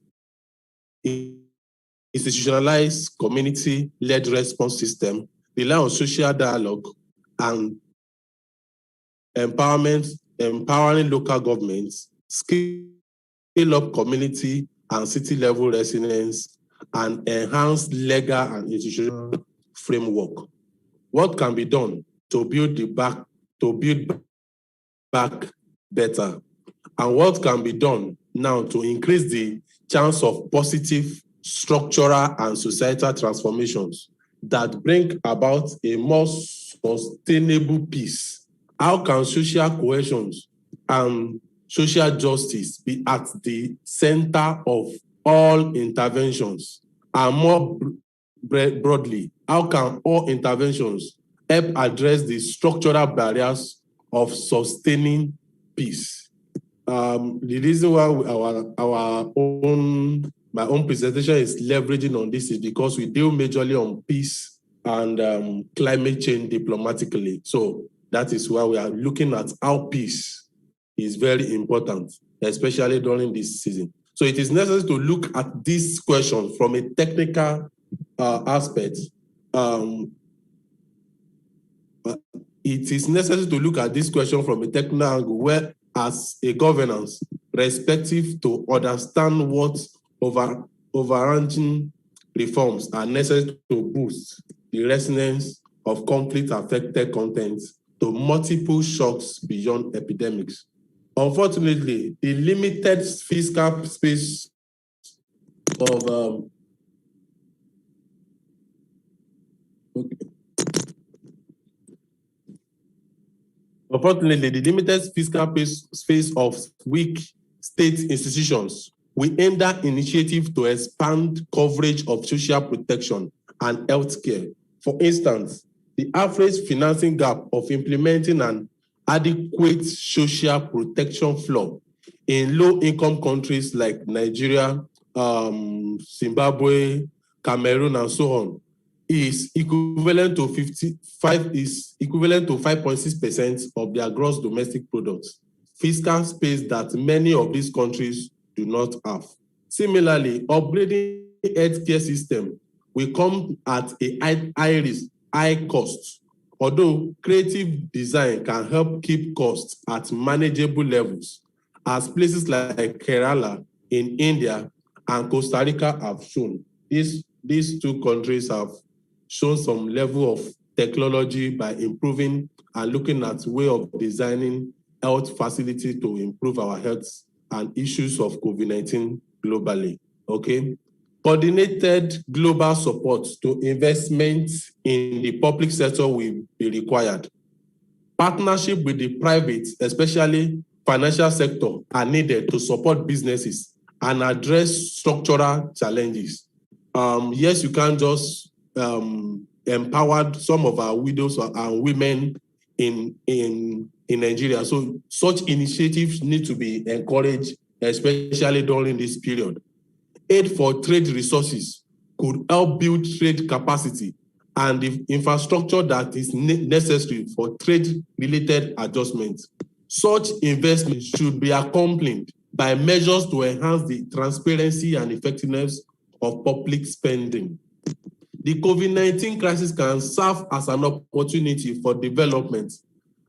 institutionalized community-led response system, rely on social dialogue, and empowering local governments, scale up community and city level resilience, and enhance legal and institutional framework. What can be done to build back better? And what can be done now to increase the chance of positive structural and societal transformations that bring about a more sustainable peace? How can social cohesion and social justice be at the center of all interventions? And more broadly, how can all interventions help address the structural barriers of sustaining peace? The reason why my own presentation is leveraging on this is because we deal majorly on peace and climate change diplomatically. So that is why we are looking at how peace is very important, especially during this season. So it is necessary to look at this question from a technical aspect. It is necessary to look at this question from a technical angle, where as a governance, respective to understand what overarching reforms are necessary to boost the resilience of conflict-affected contents to multiple shocks beyond epidemics. Unfortunately, the limited fiscal space of Unfortunately, the limited fiscal space of weak state institutions will hinder initiative to expand coverage of social protection and healthcare. For instance, the average financing gap of implementing an adequate social protection floor in low-income countries like Nigeria, Zimbabwe, Cameroon, and so on, is equivalent to 5.6% of their gross domestic product, fiscal space that many of these countries do not have. Similarly, upgrading healthcare system will come at a high risk, high cost. Although creative design can help keep costs at manageable levels, as places like Kerala in India and Costa Rica have shown. These two countries have shown some level of technology by improving and looking at way of designing health facilities to improve our health and issues of COVID-19 globally, okay? Coordinated global support to investment in the public sector will be required. Partnership with the private, especially financial sector, are needed to support businesses and address structural challenges. Yes, you can't just empower some of our widows and women in Nigeria. So such initiatives need to be encouraged, especially during this period. Aid for trade resources could help build trade capacity and the infrastructure that is necessary for trade-related adjustments. Such investments should be accompanied by measures to enhance the transparency and effectiveness of public spending. The COVID-19 crisis can serve as an opportunity for development,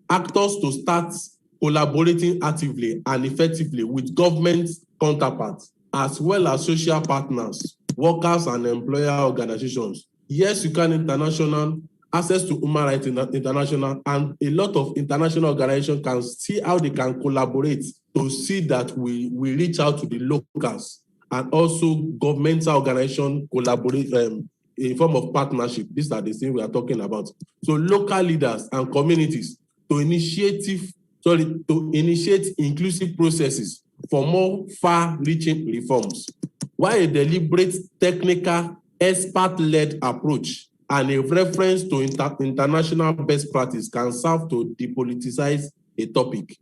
actors to start collaborating actively and effectively with government counterparts, as well as social partners, workers and employer organizations. Yes, you can international, access to Human Rights International, and a lot of international organizations can see how they can collaborate to see that we reach out to the locals, and also governmental organizations collaborate in form of partnership. These are the things we are talking about. So local leaders and communities to initiate inclusive processes for more far-reaching reforms, while a deliberate, technical, expert-led approach and a reference to international best practice can serve to depoliticize a topic.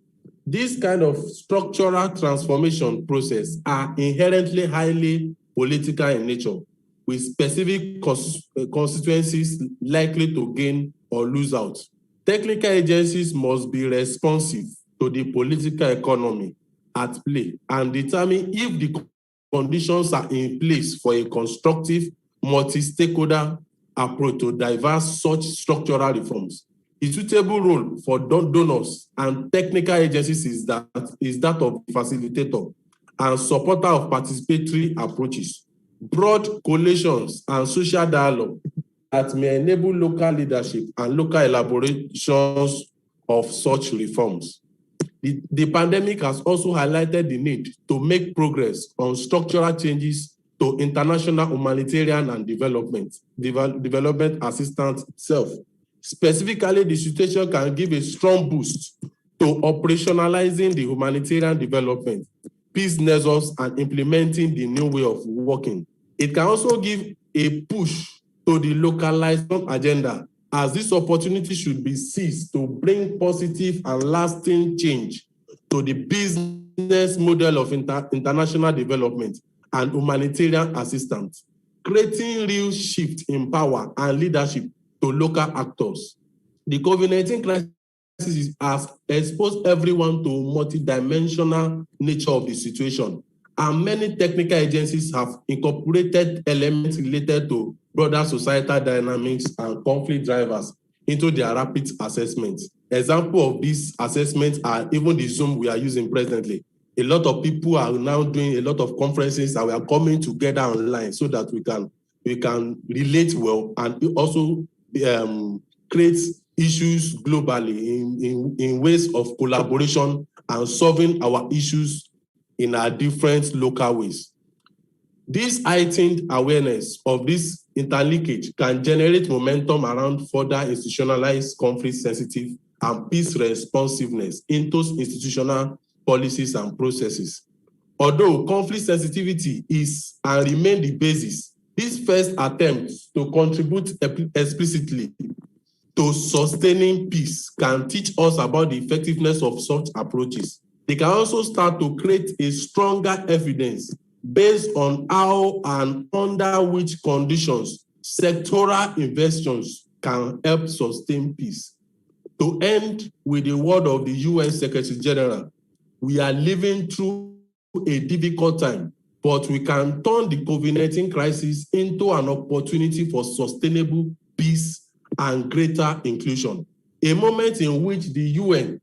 This kind of structural transformation process are inherently highly political in nature, with specific constituencies likely to gain or lose out. Technical agencies must be responsive to the political economy at play and determine if the conditions are in place for a constructive, multi-stakeholder approach to diverse such structural reforms. The suitable role for donors and technical agencies is that of facilitator and supporter of participatory approaches, broad coalitions and social dialogue that may enable local leadership and local elaborations of such reforms. The pandemic has also highlighted the need to make progress on structural changes to international humanitarian and development assistance itself. Specifically, the situation can give a strong boost to operationalizing the humanitarian development, peace measures, and implementing the new way of working. It can also give a push to the localization agenda, as this opportunity should be seized to bring positive and lasting change to the business model of international development and humanitarian assistance, creating real shift in power and leadership to local actors. The COVID-19 crisis has exposed everyone to multidimensional nature of the situation, and many technical agencies have incorporated elements related to broader societal dynamics and conflict drivers into their rapid assessments. Examples of these assessments are even the Zoom we are using presently. A lot of people are now doing a lot of conferences, and we are coming together online so that we can relate well and also create issues globally in ways of collaboration and solving our issues in our different local ways. This heightened awareness of this interlinkage can generate momentum around further institutionalized conflict-sensitive and peace responsiveness into institutional policies and processes. Although conflict sensitivity is and remain the basis, this first attempt to contribute explicitly to sustaining peace can teach us about the effectiveness of such approaches. They can also start to create a stronger evidence based on how and under which conditions sectoral interventions can help sustain peace. To end with the word of the UN Secretary General, we are living through a difficult time, but we can turn the COVID-19 crisis into an opportunity for sustainable peace and greater inclusion. A moment in which the UN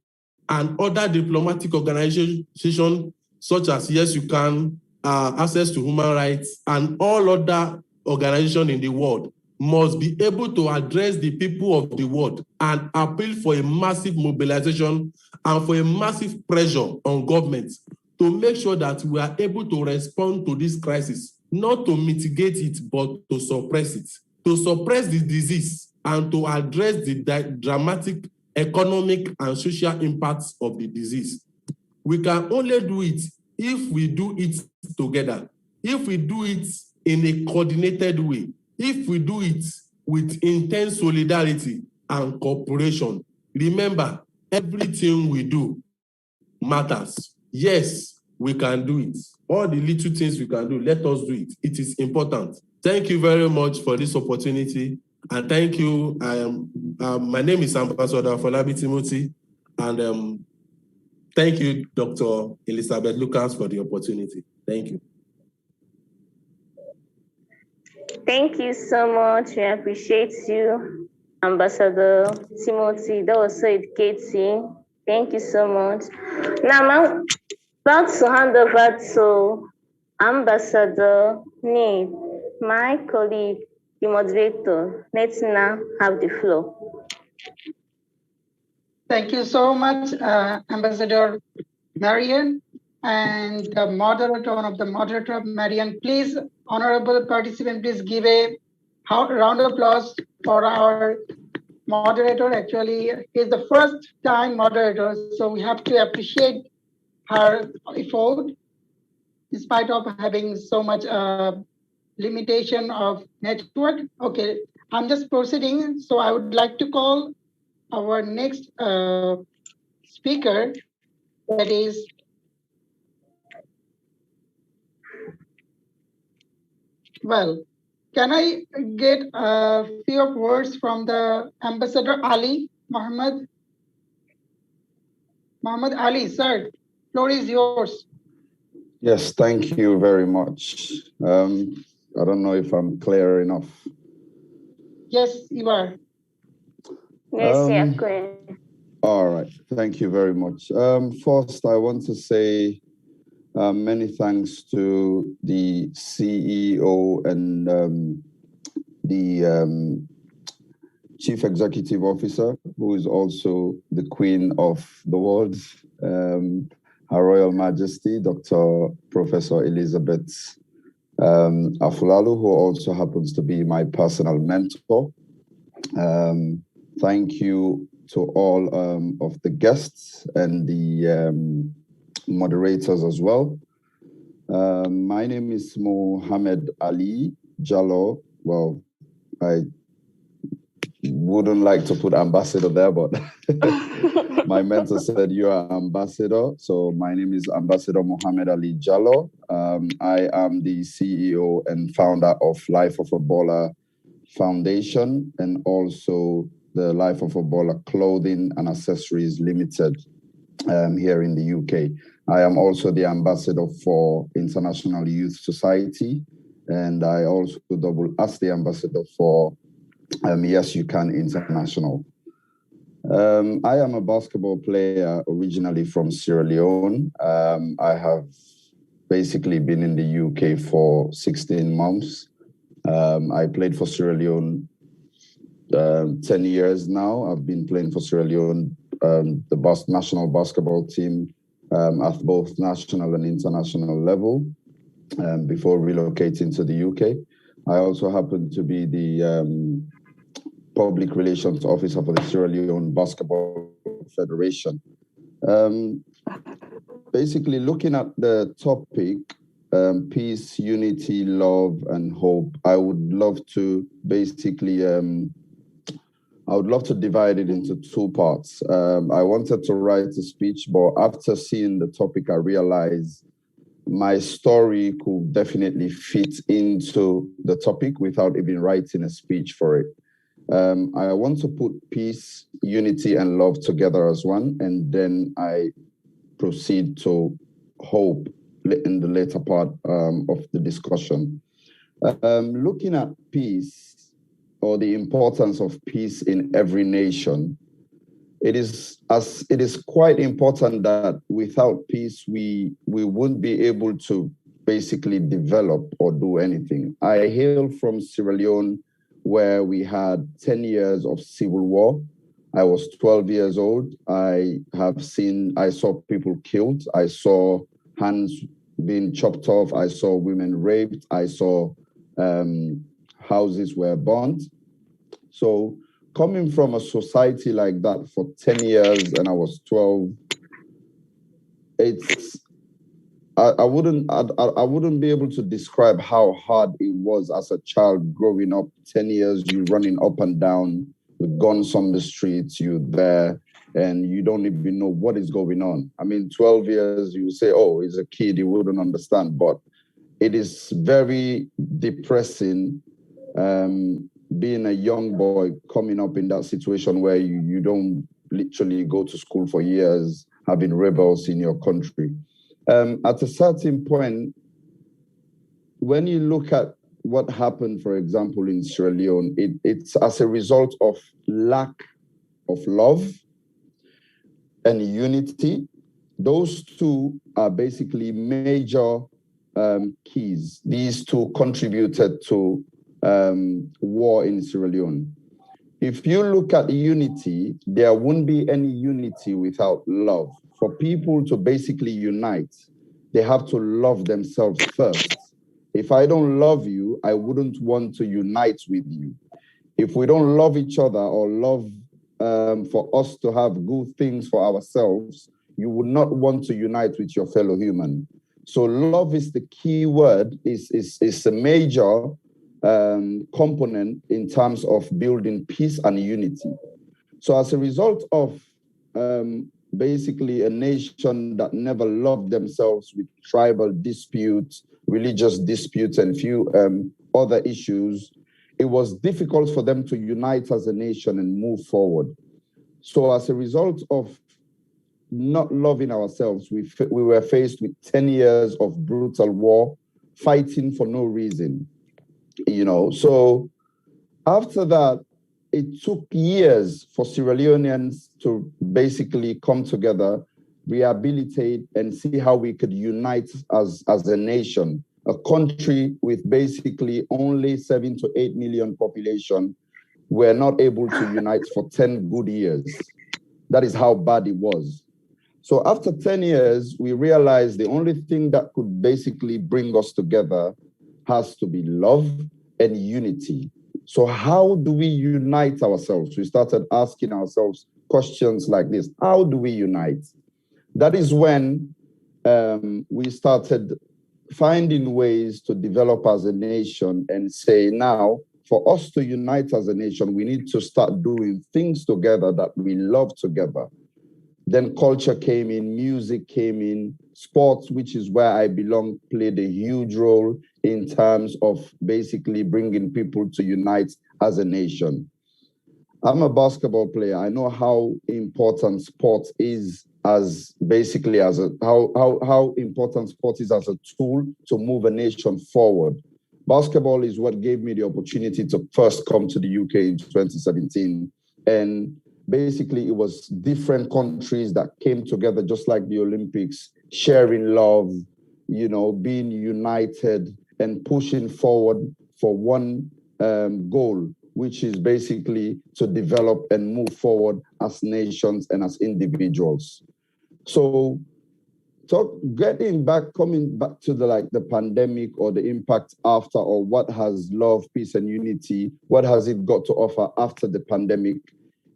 and other diplomatic organizations such as Yes You Can, Access to Human Rights, and all other organizations in the world must be able to address the people of the world and appeal for a massive mobilization and for a massive pressure on governments to make sure that we are able to respond to this crisis, not to mitigate it, but to suppress it, to suppress the disease and to address the dramatic economic and social impacts of the disease. We can only do it if we do it together, if we do it in a coordinated way, if we do it with intense solidarity and cooperation. Remember, everything we do matters. Yes, we can do it. All the little things we can do, let us do it. It is important. Thank you very much for this opportunity. And thank you. My name is Ambassador Afolabi Timothy. And thank you, Dr. Elizabeth Lucas, for the opportunity. Thank you. Thank you so much. We appreciate you, Ambassador Timothy. That was so educating. Thank you so much. Now I'm about to hand over to Ambassador Need, my colleague, the moderator. Let's now have the floor. Thank you so much, Ambassador Marian, and the moderator, one of the moderator, Marian. Please, honorable participant, please give a round of applause for our moderator. Actually, he's the first time moderator, so we have to appreciate her effort, in spite of having so much limitation of network. Okay, I'm just proceeding. So I would like to call our next speaker, that is can I get a few of words from the Ambassador Ali Muhammad? Muhammad Ali, sir, floor is yours. Yes, thank you very much. I don't know if I'm clear enough. Yes, you are. Yes, you're clear. All right, thank you very much. First, I want to say many thanks to the CEO and the Chief Executive Officer, who is also the Queen of the world, Her Royal Majesty, Dr. Professor Elizabeth Afolalu, who also happens to be my personal mentor. Thank you to all of the guests and the moderators as well. My name is Mohammed Ali Jalloh. Well, I wouldn't like to put ambassador there, but my mentor said you are ambassador. So my name is Ambassador Mohammed Ali Jalloh. I am the CEO and founder of Life of Ebola Foundation and also the Life of Ebola Clothing and Accessories Limited here in the UK. I am also the ambassador for International Youth Society, and I also double as the ambassador for Yes You Can International. I am a basketball player originally from Sierra Leone. I have basically been in the UK for 16 months. I played for Sierra Leone 10 years now. I've been playing for Sierra Leone, the national basketball team at both national and international level before relocating to the UK. I also happen to be the public relations officer for the Sierra Leone Basketball Federation. Basically, looking at the topic, peace, unity, love, and hope, I would love to basically, divide it into two parts. I wanted to write a speech, but after seeing the topic, I realized my story could definitely fit into the topic without even writing a speech for it. I want to put peace, unity, and love together as one, and then I proceed to hope in the later part of the discussion. Looking at peace, or the importance of peace in every nation, it is quite important that without peace, we won't be able to basically develop or do anything. I hail from Sierra Leone, where we had 10 years of civil war. I was 12 years old. I saw people killed. I saw hands being chopped off. I saw women raped. I saw houses were burnt. So coming from a society like that for 10 years and I was 12, I wouldn't be able to describe how hard it was as a child growing up. 10 years, you running up and down with guns on the streets, you're there, and you don't even know what is going on. I mean, 12 years, you say, oh, he's a kid, he wouldn't understand, but it is very depressing being a young boy coming up in that situation where you don't literally go to school for years, having rebels in your country. At a certain point, when you look at what happened, for example, in Sierra Leone, it's as a result of lack of love and unity. Those two are basically major keys. These two contributed to war in Sierra Leone. If you look at unity, there wouldn't be any unity without love. For people to basically unite, they have to love themselves first. If I don't love you, I wouldn't want to unite with you. If we don't love each other or love for us to have good things for ourselves, you would not want to unite with your fellow human. So love is the key word, is a major component in terms of building peace and unity. So as a result of basically a nation that never loved themselves with tribal disputes, religious disputes, and few other issues, it was difficult for them to unite as a nation and move forward. So as a result of not loving ourselves, we were faced with 10 years of brutal war, fighting for no reason, you know. So after that, it took years for Sierra Leoneans to basically come together, rehabilitate, and see how we could unite as a nation. A country with basically only 7 to 8 million population were not able to unite for 10 good years. That is how bad it was. So after 10 years, we realized the only thing that could basically bring us together has to be love and unity. So how do we unite ourselves? We started asking ourselves questions like this. How do we unite? That is when we started finding ways to develop as a nation and say, now, for us to unite as a nation, we need to start doing things together that we love together. Then culture came in, music came in, sports, which is where I belong, played a huge role in terms of basically bringing people to unite as a nation. I'm a basketball player. I know how important sport is as basically as a, how important sport is as a tool to move a nation forward. Basketball is what gave me the opportunity to first come to the UK in 2017. And basically it was different countries that came together, just like the Olympics, sharing love, you know, being united and pushing forward for one goal, which is basically to develop and move forward as nations and as individuals. So coming back to the pandemic or the impact after, or what has love, peace, and unity, what has it got to offer after the pandemic?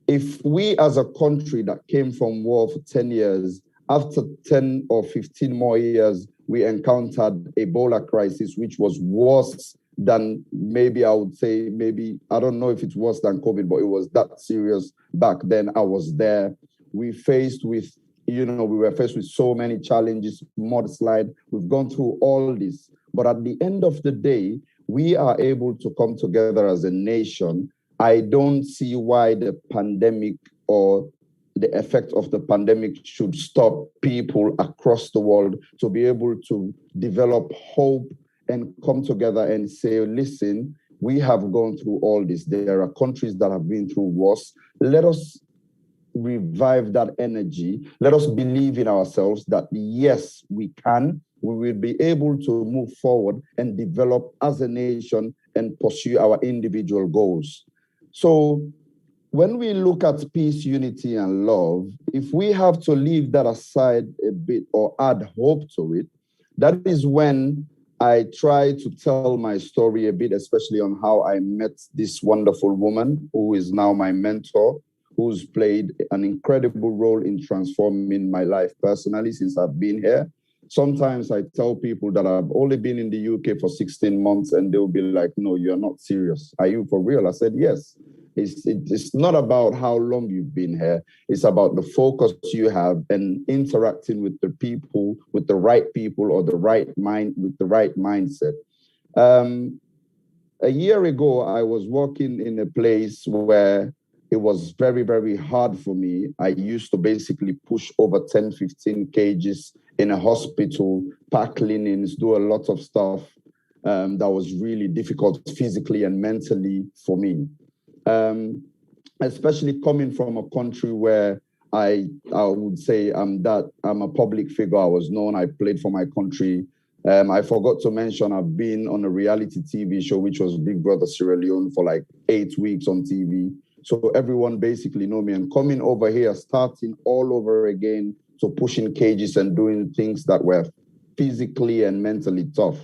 if we as a country that came from war for 10 years, after 10 or 15 more years, we encountered Ebola crisis, which was worse than maybe I would say, maybe, I don't know if it's worse than COVID, but it was that serious back then. I was there. We were faced with so many challenges, mudslide. We've gone through all this. But at the end of the day, we are able to come together as a nation. I don't see why the pandemic or the effect of the pandemic should stop people across the world to be able to develop hope and come together and say, listen, we have gone through all this. There are countries that have been through worse. Let us revive that energy. Let us believe in ourselves that yes, we can. We will be able to move forward and develop as a nation and pursue our individual goals. So when we look at peace, unity, and love, if we have to leave that aside a bit or add hope to it, that is when I try to tell my story a bit, especially on how I met this wonderful woman who is now my mentor, who's played an incredible role in transforming my life personally since I've been here. Sometimes I tell people that I've only been in the UK for 16 months and they'll be like, no, you're not serious. Are you for real? I said, yes. It's not about how long you've been here. It's about the focus you have and interacting with the people, with the right people or the right mind, with the right mindset. A year ago, I was working in a place where it was very, very hard for me. I used to basically push over 10, 15 kgs in a hospital, pack linens, do a lot of stuff that was really difficult physically and mentally for me. Especially coming from a country where I would say I'm a public figure. I was known, I played for my country. I forgot to mention I've been on a reality TV show, which was Big Brother Sierra Leone for like 8 weeks on TV. So everyone basically know me, and coming over here, starting all over again, so pushing cages and doing things that were physically and mentally tough.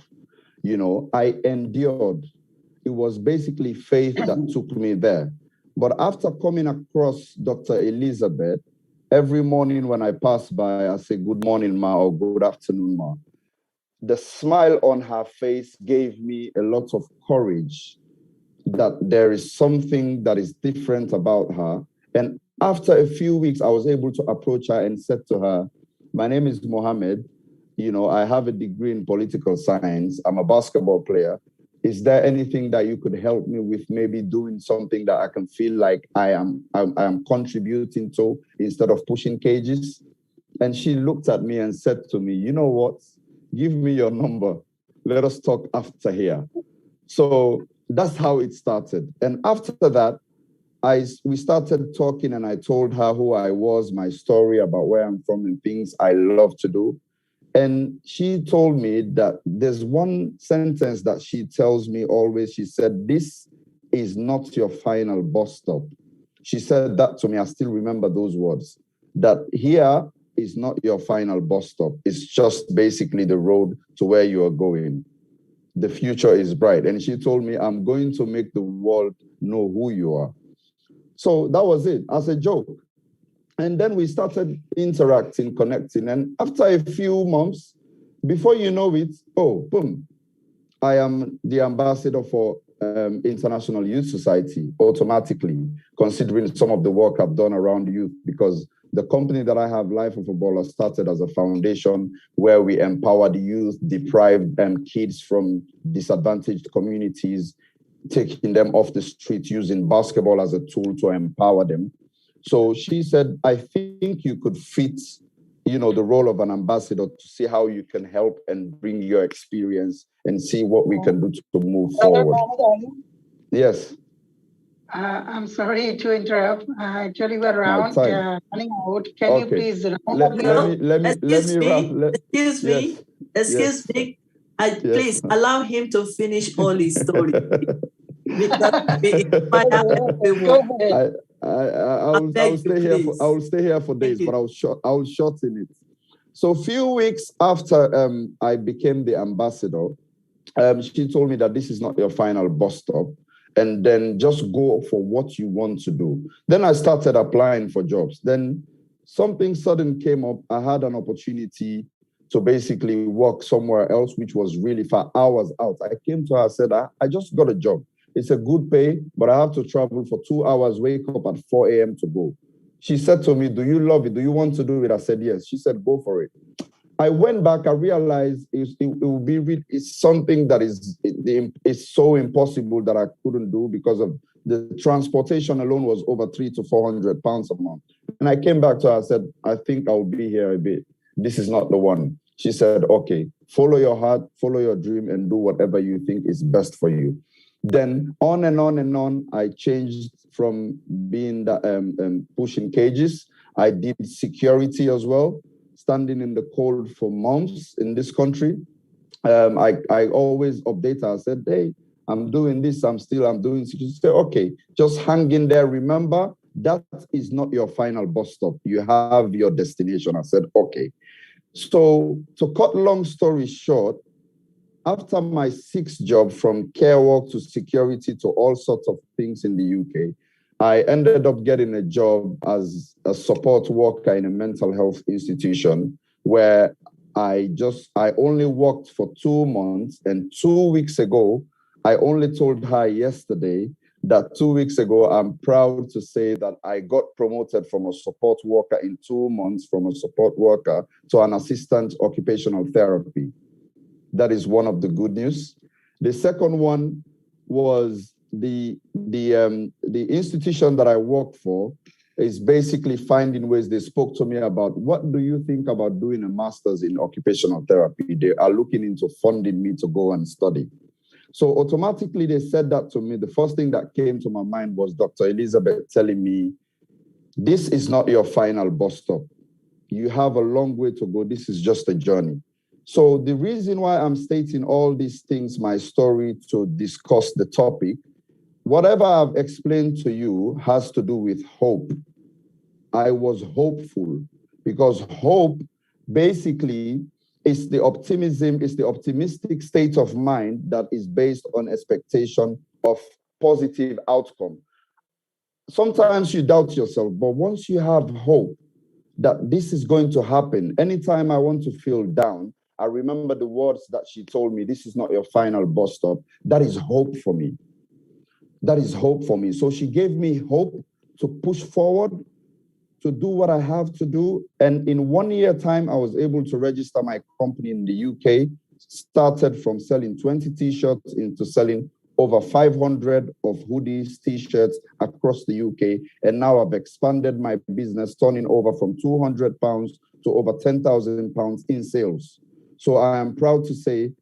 You know, I endured. It was basically faith that took me there. But after coming across Dr. Elizabeth, every morning when I pass by, I say, good morning, Ma, or good afternoon, Ma. The smile on her face gave me a lot of courage that there is something that is different about her. And after a few weeks, I was able to approach her and said to her, my name is Mohammed. You know, I have a degree in political science. I'm a basketball player. Is there anything that you could help me with, maybe doing something that I can feel like I am contributing to instead of pushing cages? And she looked at me and said to me, you know what? Give me your number. Let us talk after here. So that's how it started. And after that, we started talking and I told her who I was, my story about where I'm from and things I love to do. And she told me that there's one sentence that she tells me always. She said, this is not your final bus stop. She said that to me. I still remember those words, that here is not your final bus stop. It's just basically the road to where you are going. The future is bright. And she told me, I'm going to make the world know who you are. So that was it, as a joke. And then we started interacting, connecting. And after a few months, before you know it, oh, boom, I am the ambassador for International Youth Society automatically, considering some of the work I've done around youth, because the company that I have, Life of a Baller, started as a foundation where we empower the youth, deprived kids from disadvantaged communities, taking them off the street, using basketball as a tool to empower them. So she said, I think you could fit, you know, the role of an ambassador to see how you can help and bring your experience and see what we can do to move forward. Yes. I'm sorry to interrupt. Actually, we're around running out. Can you please Excuse me. Please allow him to finish all his story. I'll stay here for days, but I'll shorten it. So a few weeks after I became the ambassador, she told me that this is not your final bus stop. and then just go for what you want to do. Then I started applying for jobs. Then something sudden came up. I had an opportunity to basically work somewhere else, which was really far, hours out. I came to her, I said, I just got a job. It's a good pay, but I have to travel for 2 hours, wake up at 4 a.m. to go. She said to me, do you love it? Do you want to do it? I said, yes. She said, go for it. I went back, I realized it will be it's something that is so impossible that I couldn't do because of the transportation alone was over 300 to 400 pounds a month. And I came back to her, I said, I think I'll be here a bit. This is not the one. She said, okay, follow your heart, follow your dream, and do whatever you think is best for you. Then on and on and on, I changed from being pushing cages. I did security as well, standing in the cold for months in this country. I always update her. I said, hey, I'm doing this, I'm doing security. She said, okay, just hang in there. Remember, that is not your final bus stop. You have your destination. I said, okay. So to cut long story short, after my 6th job, from care work to security to all sorts of things in the UK, I ended up getting a job as a support worker in a mental health institution where I only worked for 2 months. And 2 weeks ago, I only told her yesterday that 2 weeks ago, I'm proud to say that I got promoted from a support worker in 2 months, from a support worker to an assistant occupational therapy. That is one of the good news. The second one was the institution that I work for is basically finding ways. They spoke to me about, what do you think about doing a master's in occupational therapy? They are looking into funding me to go and study. So automatically they said that to me. The first thing that came to my mind was Dr. Elizabeth telling me, this is not your final bus stop. You have a long way to go. This is just a journey. So the reason why I'm stating all these things, my story, to discuss the topic, whatever I've explained to you has to do with hope. I was hopeful because hope basically is the optimism, is the optimistic state of mind that is based on expectation of positive outcome. Sometimes you doubt yourself, but once you have hope that this is going to happen, anytime I want to feel down, I remember the words that she told me, this is not your final bus stop. That is hope for me. That is hope for me. So she gave me hope to push forward, to do what I have to do. And in 1 year time, I was able to register my company in the UK, started from selling 20 t-shirts into selling over 500 of hoodies, t-shirts across the UK. And now I've expanded my business, turning over from 200 pounds to over 10,000 pounds in sales. So I am proud to say,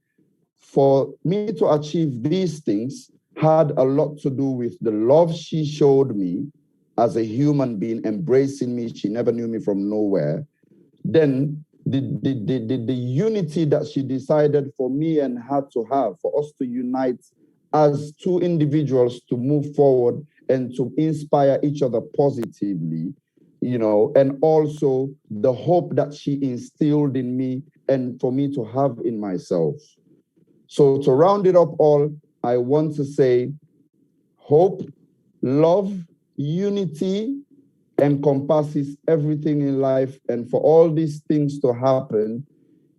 for me to achieve these things had a lot to do with the love she showed me as a human being, embracing me. She never knew me from nowhere. Then the unity that she decided for me and her to have, for us to unite as two individuals to move forward and to inspire each other positively, you know, and also the hope that she instilled in me and for me to have in myself. So to round it up all, I want to say hope, love, unity encompasses everything in life. And for all these things to happen,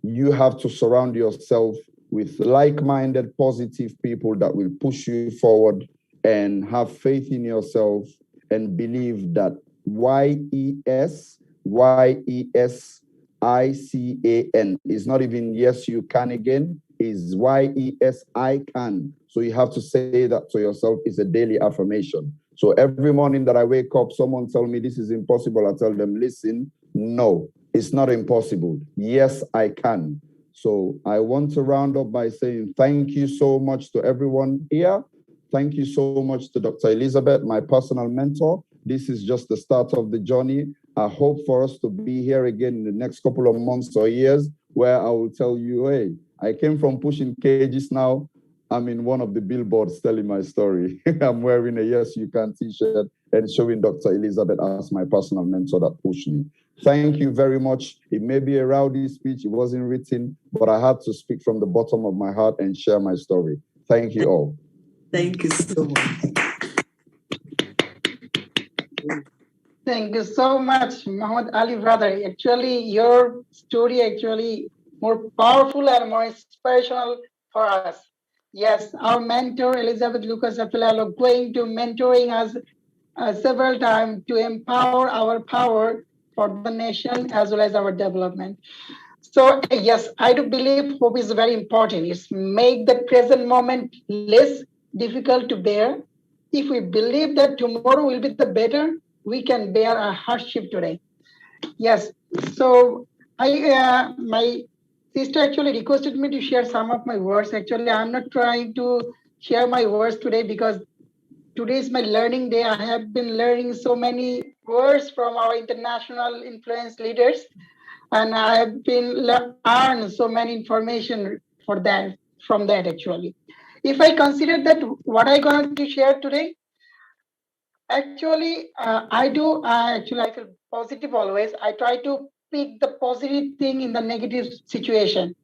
you have to surround yourself with like-minded, positive people that will push you forward and have faith in yourself and believe that YESICAN is not even yes, you can again, is YES, I can. So you have to say that to yourself. It's a daily affirmation. So every morning that I wake up, someone tells me this is impossible. I tell them, listen, no, it's not impossible. Yes, I can. So I want to round up by saying thank you so much to everyone here. Thank you so much to Dr. Elizabeth, my personal mentor. This is just the start of the journey. I hope for us to be here again in the next couple of months or years where I will tell you, hey, I came from pushing cages, now I'm in one of the billboards telling my story. I'm wearing a Yes You Can t-shirt and showing Dr. Elizabeth as my personal mentor that pushed me. Thank you very much. It may be a rowdy speech, it wasn't written, but I had to speak from the bottom of my heart and share my story. Thank you all. Thank you so much. Thank you so much, Muhammad Ali, brother. Actually, your story actually more powerful and more inspirational for us. Yes, our mentor Elizabeth Lucas Apilalo going to mentoring us several times to empower our power for the nation as well as our development. So yes, I do believe hope is very important. It's make the present moment less difficult to bear. If we believe that tomorrow will be the better, we can bear a hardship today. Yes. So my sister actually requested me to share some of my words. Actually, I'm not trying to share my words today because today is my learning day. I have been learning so many words from our international influence leaders, and I have been earned so many information for that from that actually. If I consider that what I going to share today, actually I feel positive always. I try to pick the positive thing in the negative situation.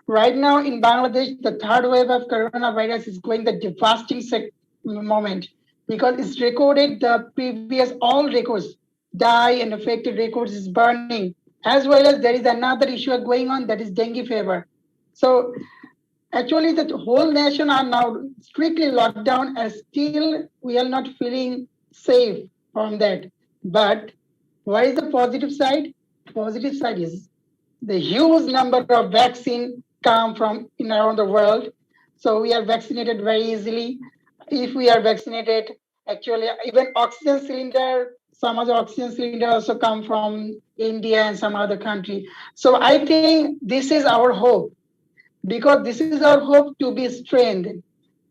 Right now in Bangladesh, the third wave of coronavirus is going the devastating moment because it's recorded the previous all records die and affected records is burning, as well as there is another issue going on that is dengue fever. So actually the whole nation are now strictly locked down and still we are not feeling safe from that. But what is the positive side? Positive side is the huge number of vaccine come from in around the world. So we are vaccinated very easily. If we are vaccinated, actually even oxygen cylinder, some other oxygen cylinder also come from India and some other country. So I think this is our hope because this is our hope to be strengthened.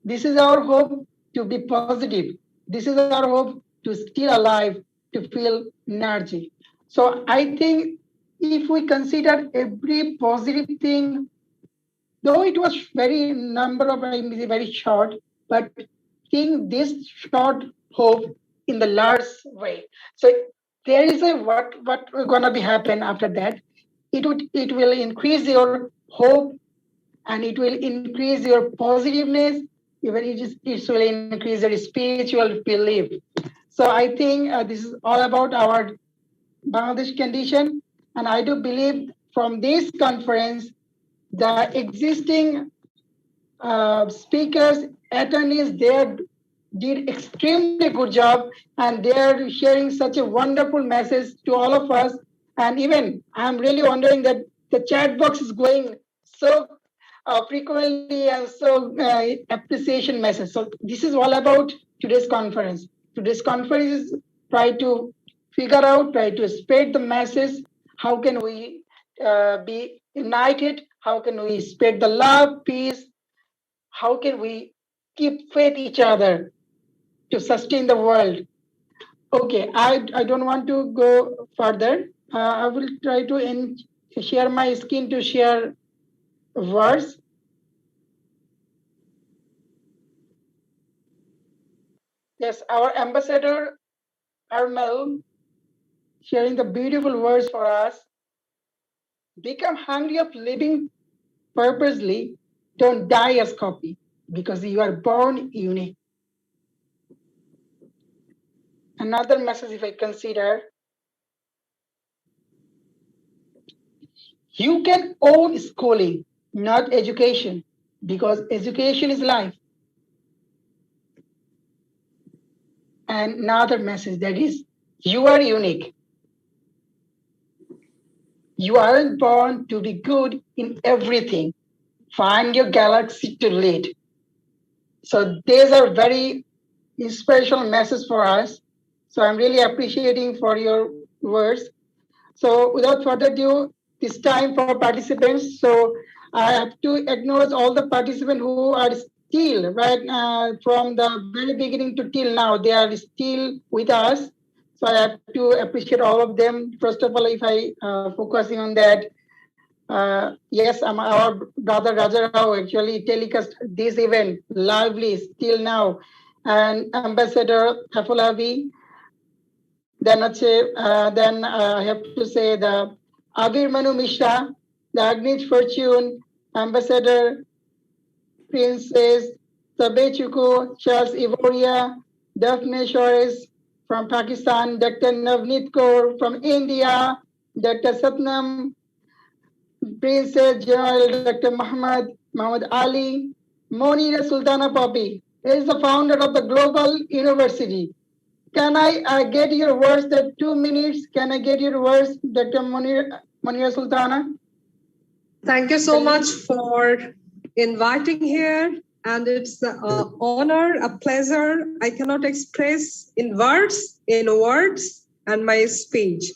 This is our hope to be positive. This is our hope to still alive, to feel energy. So I think if we consider every positive thing, though it was very number of very short, but think this short hope in the large way. So there is a what gonna be happen after that. It will increase your hope and it will increase your positiveness. Even it will increase your spiritual belief. So I think this is all about our Bangladesh condition, and I do believe from this conference, the existing speakers, attorneys, they did extremely good job, and they are sharing such a wonderful message to all of us. And even I'm really wondering that the chat box is going so frequently and so appreciation message. So this is all about today's conference. Today's conference is try to figure out, try to spread the message. How can we be united? How can we spread the love, peace? How can we keep faith each other to sustain the world? Okay, I don't want to go further. I will try to share my screen to share words. Yes, our ambassador Armel sharing the beautiful words for us. Become hungry of living purposely. Don't die as copy because you are born unique. Another message, if I consider, you can own schooling, not education, because education is life. And another message that is, you are unique. You aren't born to be good in everything. Find your galaxy to lead. So these are very inspirational messages for us. So I'm really appreciating for your words. So without further ado, it's time for participants. So I have to acknowledge all the participants who are still, right, from the very beginning to till now, they are still with us. So I have to appreciate all of them. First of all, if I focusing on that, yes, our brother Raja Rao actually telecast this event lively still now, and Ambassador Afolavi. Then I have to say the Abir Manu Mishra, the Agnish Fortune, Ambassador Princess Sabe Chuku, Charles Ivoria, Daphne Shores from Pakistan, Dr. Navneet Kaur from India, Dr. Satnam, Princess General Dr. Muhammad Ali, Monira Sultana Poppy is the founder of the Global University. Can I get your words, that 2 minutes? Can I get your words, Dr. Monira Sultana? Thank you so much for inviting here. And it's an honor, a pleasure. I cannot express in words, and my speech.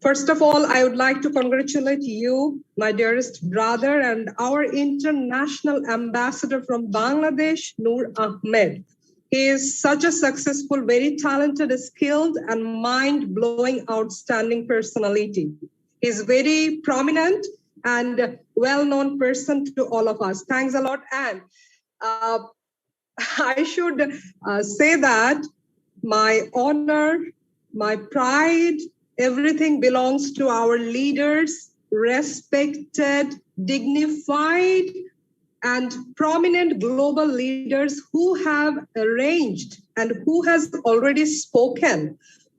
First of all, I would like to congratulate you, my dearest brother, and our international ambassador from Bangladesh, Noor Ahmed. He is such a successful, very talented, skilled, and mind-blowing, outstanding personality. He's very prominent and well-known person to all of us. Thanks a lot. And I should say that my honor, my pride, everything belongs to our leaders, respected, dignified, and prominent global leaders who have arranged and who has already spoken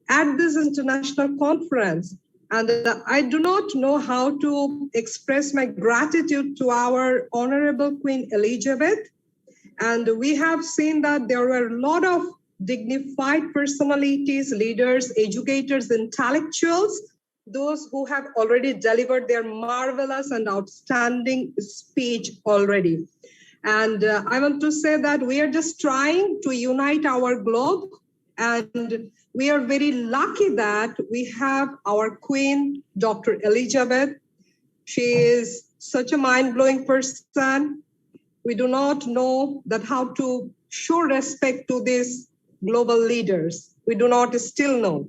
at this international conference. And I do not know how to express my gratitude to our Honorable Queen Elizabeth. And we have seen that there were a lot of dignified personalities, leaders, educators, intellectuals, those who have already delivered their marvelous and outstanding speech already. And I want to say that we are just trying to unite our globe, and we are very lucky that we have our Queen, Dr. Elizabeth. She is such a mind-blowing person. We do not know that how to show respect to these global leaders. We do not still know.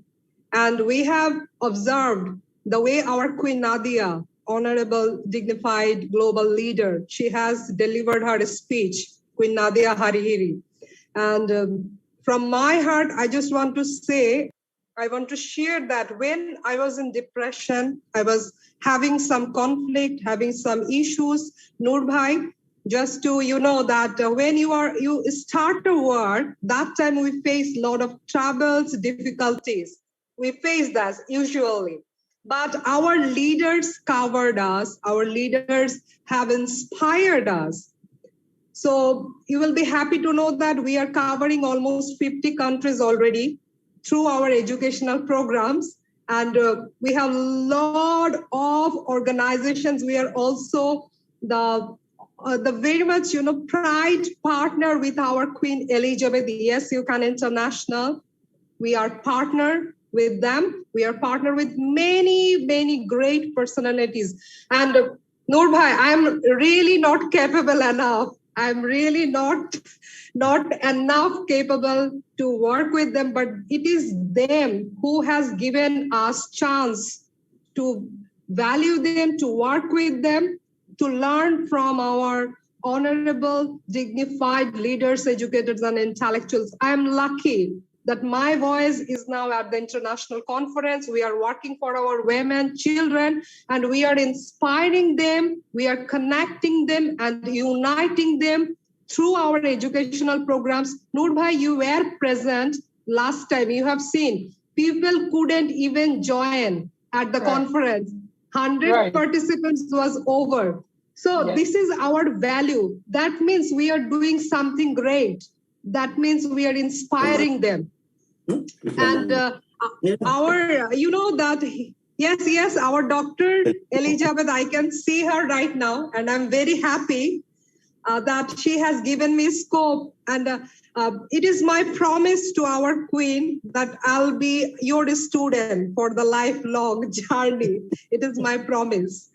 And we have observed the way our Queen Nadia, honorable, dignified global leader, she has delivered her speech, Queen Nadia Harihiri. And from my heart, I just want to say, I want to share that when I was in depression, I was having some conflict, having some issues, Noor Bhai, just to, you know, that when you start a war, that time we face a lot of troubles, difficulties. We face that usually. But our leaders covered us. Our leaders have inspired us. So you will be happy to know that we are covering almost 50 countries already through our educational programs. And we have a lot of organizations. We are also the very much, you know, pride partner with our Queen Elizabeth. Yes, You Can International. We are partner with them. We are partner with many, many great personalities. And Noor Bhai, I'm really not capable enough. I'm really not enough capable to work with them, but it is them who has given us chance to value them, to work with them, to learn from our honorable, dignified leaders, educators, and intellectuals. I'm lucky that my voice is now at the international conference. We are working for our women, children, and we are inspiring them. We are connecting them and uniting them through our educational programs. Noor Bhai, you were present last time. You have seen people couldn't even join at the conference. 100 participants was over. So this is our value. That means we are doing something great. That means we are inspiring them. And our, you know that, yes, our Dr. Elizabeth, I can see her right now, and I'm very happy that she has given me scope. And it is my promise to our Queen that I'll be your student for the lifelong journey. It is my promise.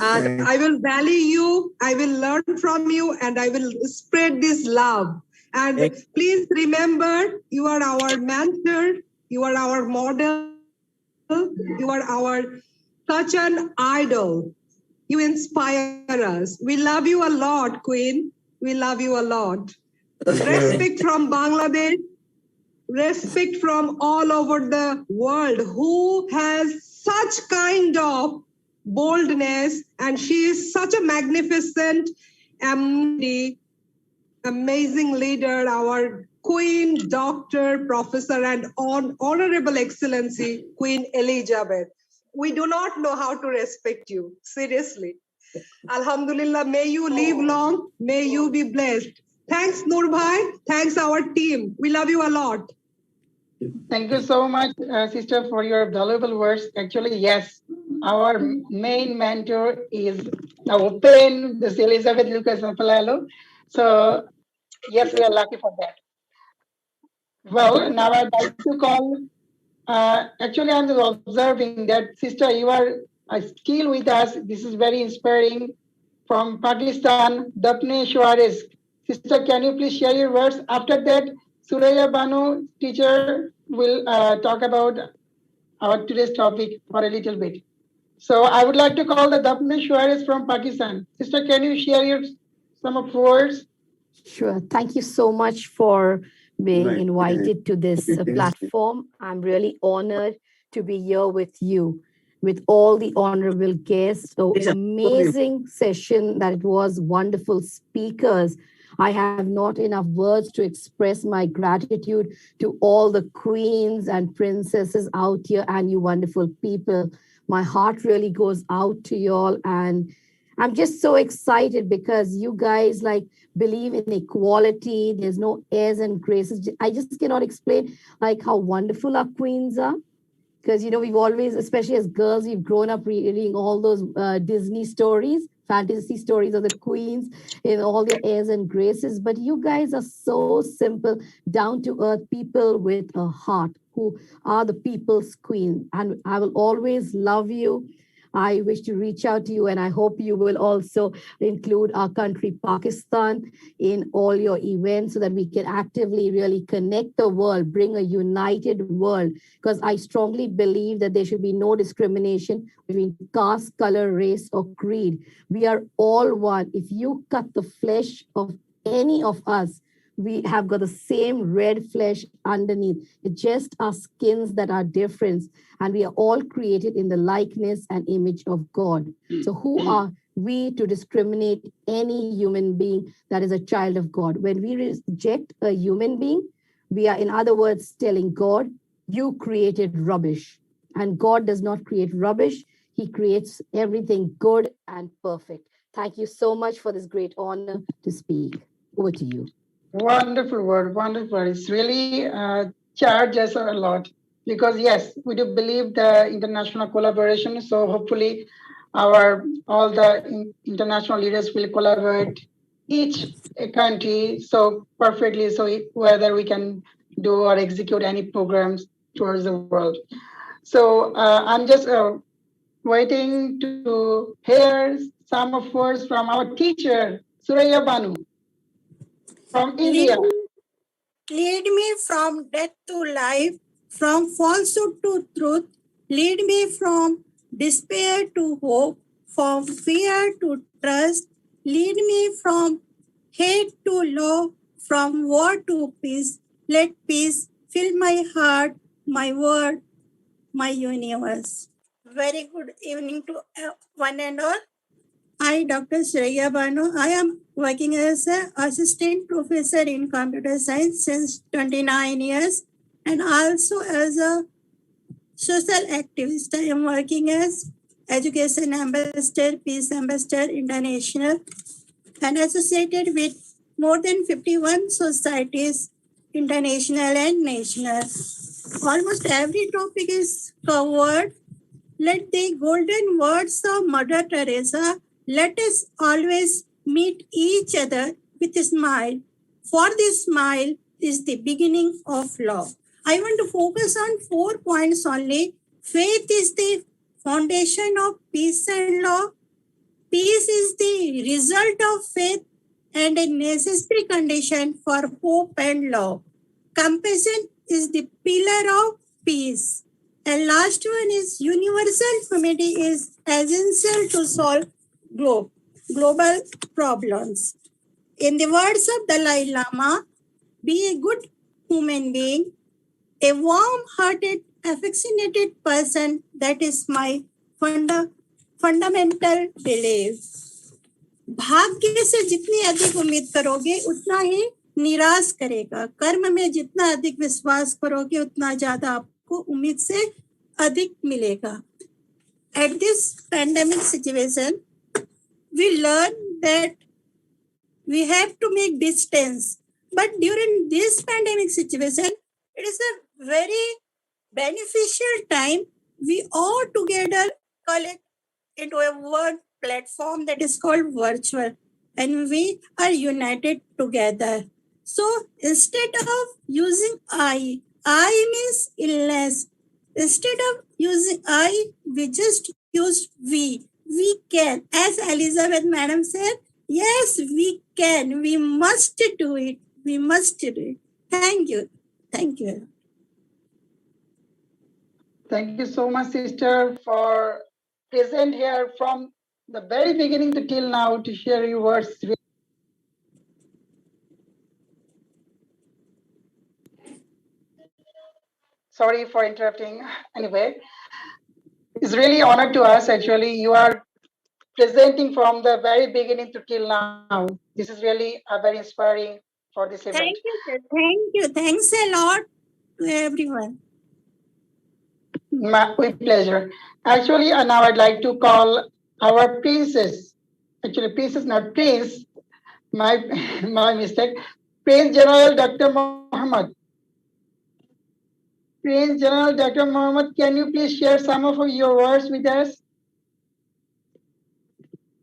And I will value you, I will learn from you, and I will spread this love. And please remember, you are our mentor, you are our model, you are such an idol. You inspire us. We love you a lot, Queen. We love you a lot. Respect from Bangladesh, respect from all over the world who has such kind of boldness, and she is such a magnificent MD. amazing leader, our Queen, Doctor, Professor, and Honorable Excellency, Queen Elizabeth. We do not know how to respect you, seriously. Alhamdulillah, may you live long, may you be blessed. Thanks, Noor Bhai. Thanks, our team. We love you a lot. Thank you so much, sister, for your valuable words. Actually, yes, our main mentor is our Open, this Elizabeth Lucas Mapalalo. So, yes, we are lucky for that. Well, now I'd like to call, actually, I'm just observing that, sister, you are still with us. This is very inspiring. From Pakistan, Dapne Shuaris. Sister, can you please share your words? After that, Suraya Banu, teacher, will talk about our today's topic for a little bit. So I would like to call the Dapne Shuaris from Pakistan. Sister, can you share your some of words? Sure. Thank you so much for being invited to this platform. I'm really honored to be here with you, with all the honorable guests. So amazing session that it was, wonderful speakers. I have not enough words to express my gratitude to all the queens and princesses out here and you wonderful people. My heart really goes out to you all, and I'm just so excited because you guys like believe in equality. There's no airs and graces. I just cannot explain like how wonderful our queens are. Because, you know, we've always, especially as girls, we've grown up reading all those Disney stories, fantasy stories of the queens in all their airs and graces. But you guys are so simple, down to earth people with a heart who are the people's queen. And I will always love you. I wish to reach out to you, and I hope you will also include our country, Pakistan, in all your events so that we can actively really connect the world, bring a united world, because I strongly believe that there should be no discrimination between caste, color, race, or creed. We are all one. If you cut the flesh of any of us, we have got the same red flesh underneath. It's just our skins that are different. And we are all created in the likeness and image of God. So who are we to discriminate any human being that is a child of God? When we reject a human being, we are, in other words, telling God, you created rubbish. And God does not create rubbish. He creates everything good and perfect. Thank you so much for this great honor to speak. Over to you. Wonderful word, wonderful. It's really charged us a lot because yes, we do believe the international collaboration. So hopefully, all the international leaders will collaborate each country so perfectly, so whether we can do or execute any programs towards the world. So I'm just waiting to hear some of words from our teacher, Suraya Banu. From India. Lead me from death to life, from falsehood to truth. Lead me from despair to hope, from fear to trust. Lead me from hate to love, from war to peace. Let peace fill my heart, my world, my universe. Very good evening to one and all. I, Dr. Suraya Banu, I am working as an assistant professor in computer science since 29 years and also as a social activist. I am working as education ambassador, peace ambassador, international, and associated with more than 51 societies, international and national. Almost every topic is covered. Let the golden words of Mother Teresa, let us always meet each other with a smile, for this smile is the beginning of love. I want to focus on 4 points only. Faith is the foundation of peace and love. Peace is the result of faith and a necessary condition for hope and love. Compassion is the pillar of peace. And last one is universal humanity is essential to solve global problems. In the words of Dalai Lama, be a good human being, a warm-hearted, affectionate person. That is my fundamental belief. भाग्य से जितनी अधिक उम्मीद करोगे उतना ही निराश करेगा। कर्म में जितना अधिक विश्वास करोगे उतना ज्यादा आपको उम्मीद से अधिक मिलेगा। At this pandemic situation, we learn that we have to make distance. But during this pandemic situation, it is a very beneficial time. We all together collect into a one platform that is called virtual, and we are united together. So instead of using I means illness. Instead of using I, we just use we. We can. As Elizabeth Madam said, yes, we can. We must do it. We must do it. Thank you. Thank you. Thank you so much, sister, for present here from the very beginning to till now to share your words. Sorry for interrupting. Anyway, it's really honor to us. Actually, you are presenting from the very beginning to till now. This is really a very inspiring for this event. Thank you, sir. Thank you. Thanks a lot to everyone. With pleasure. Actually, now I'd like to call our princess. Actually, princess, not prince. My mistake. Prince General Dr. Mohammed. Prince General Dr. Mohammed, can you please share some of your words with us?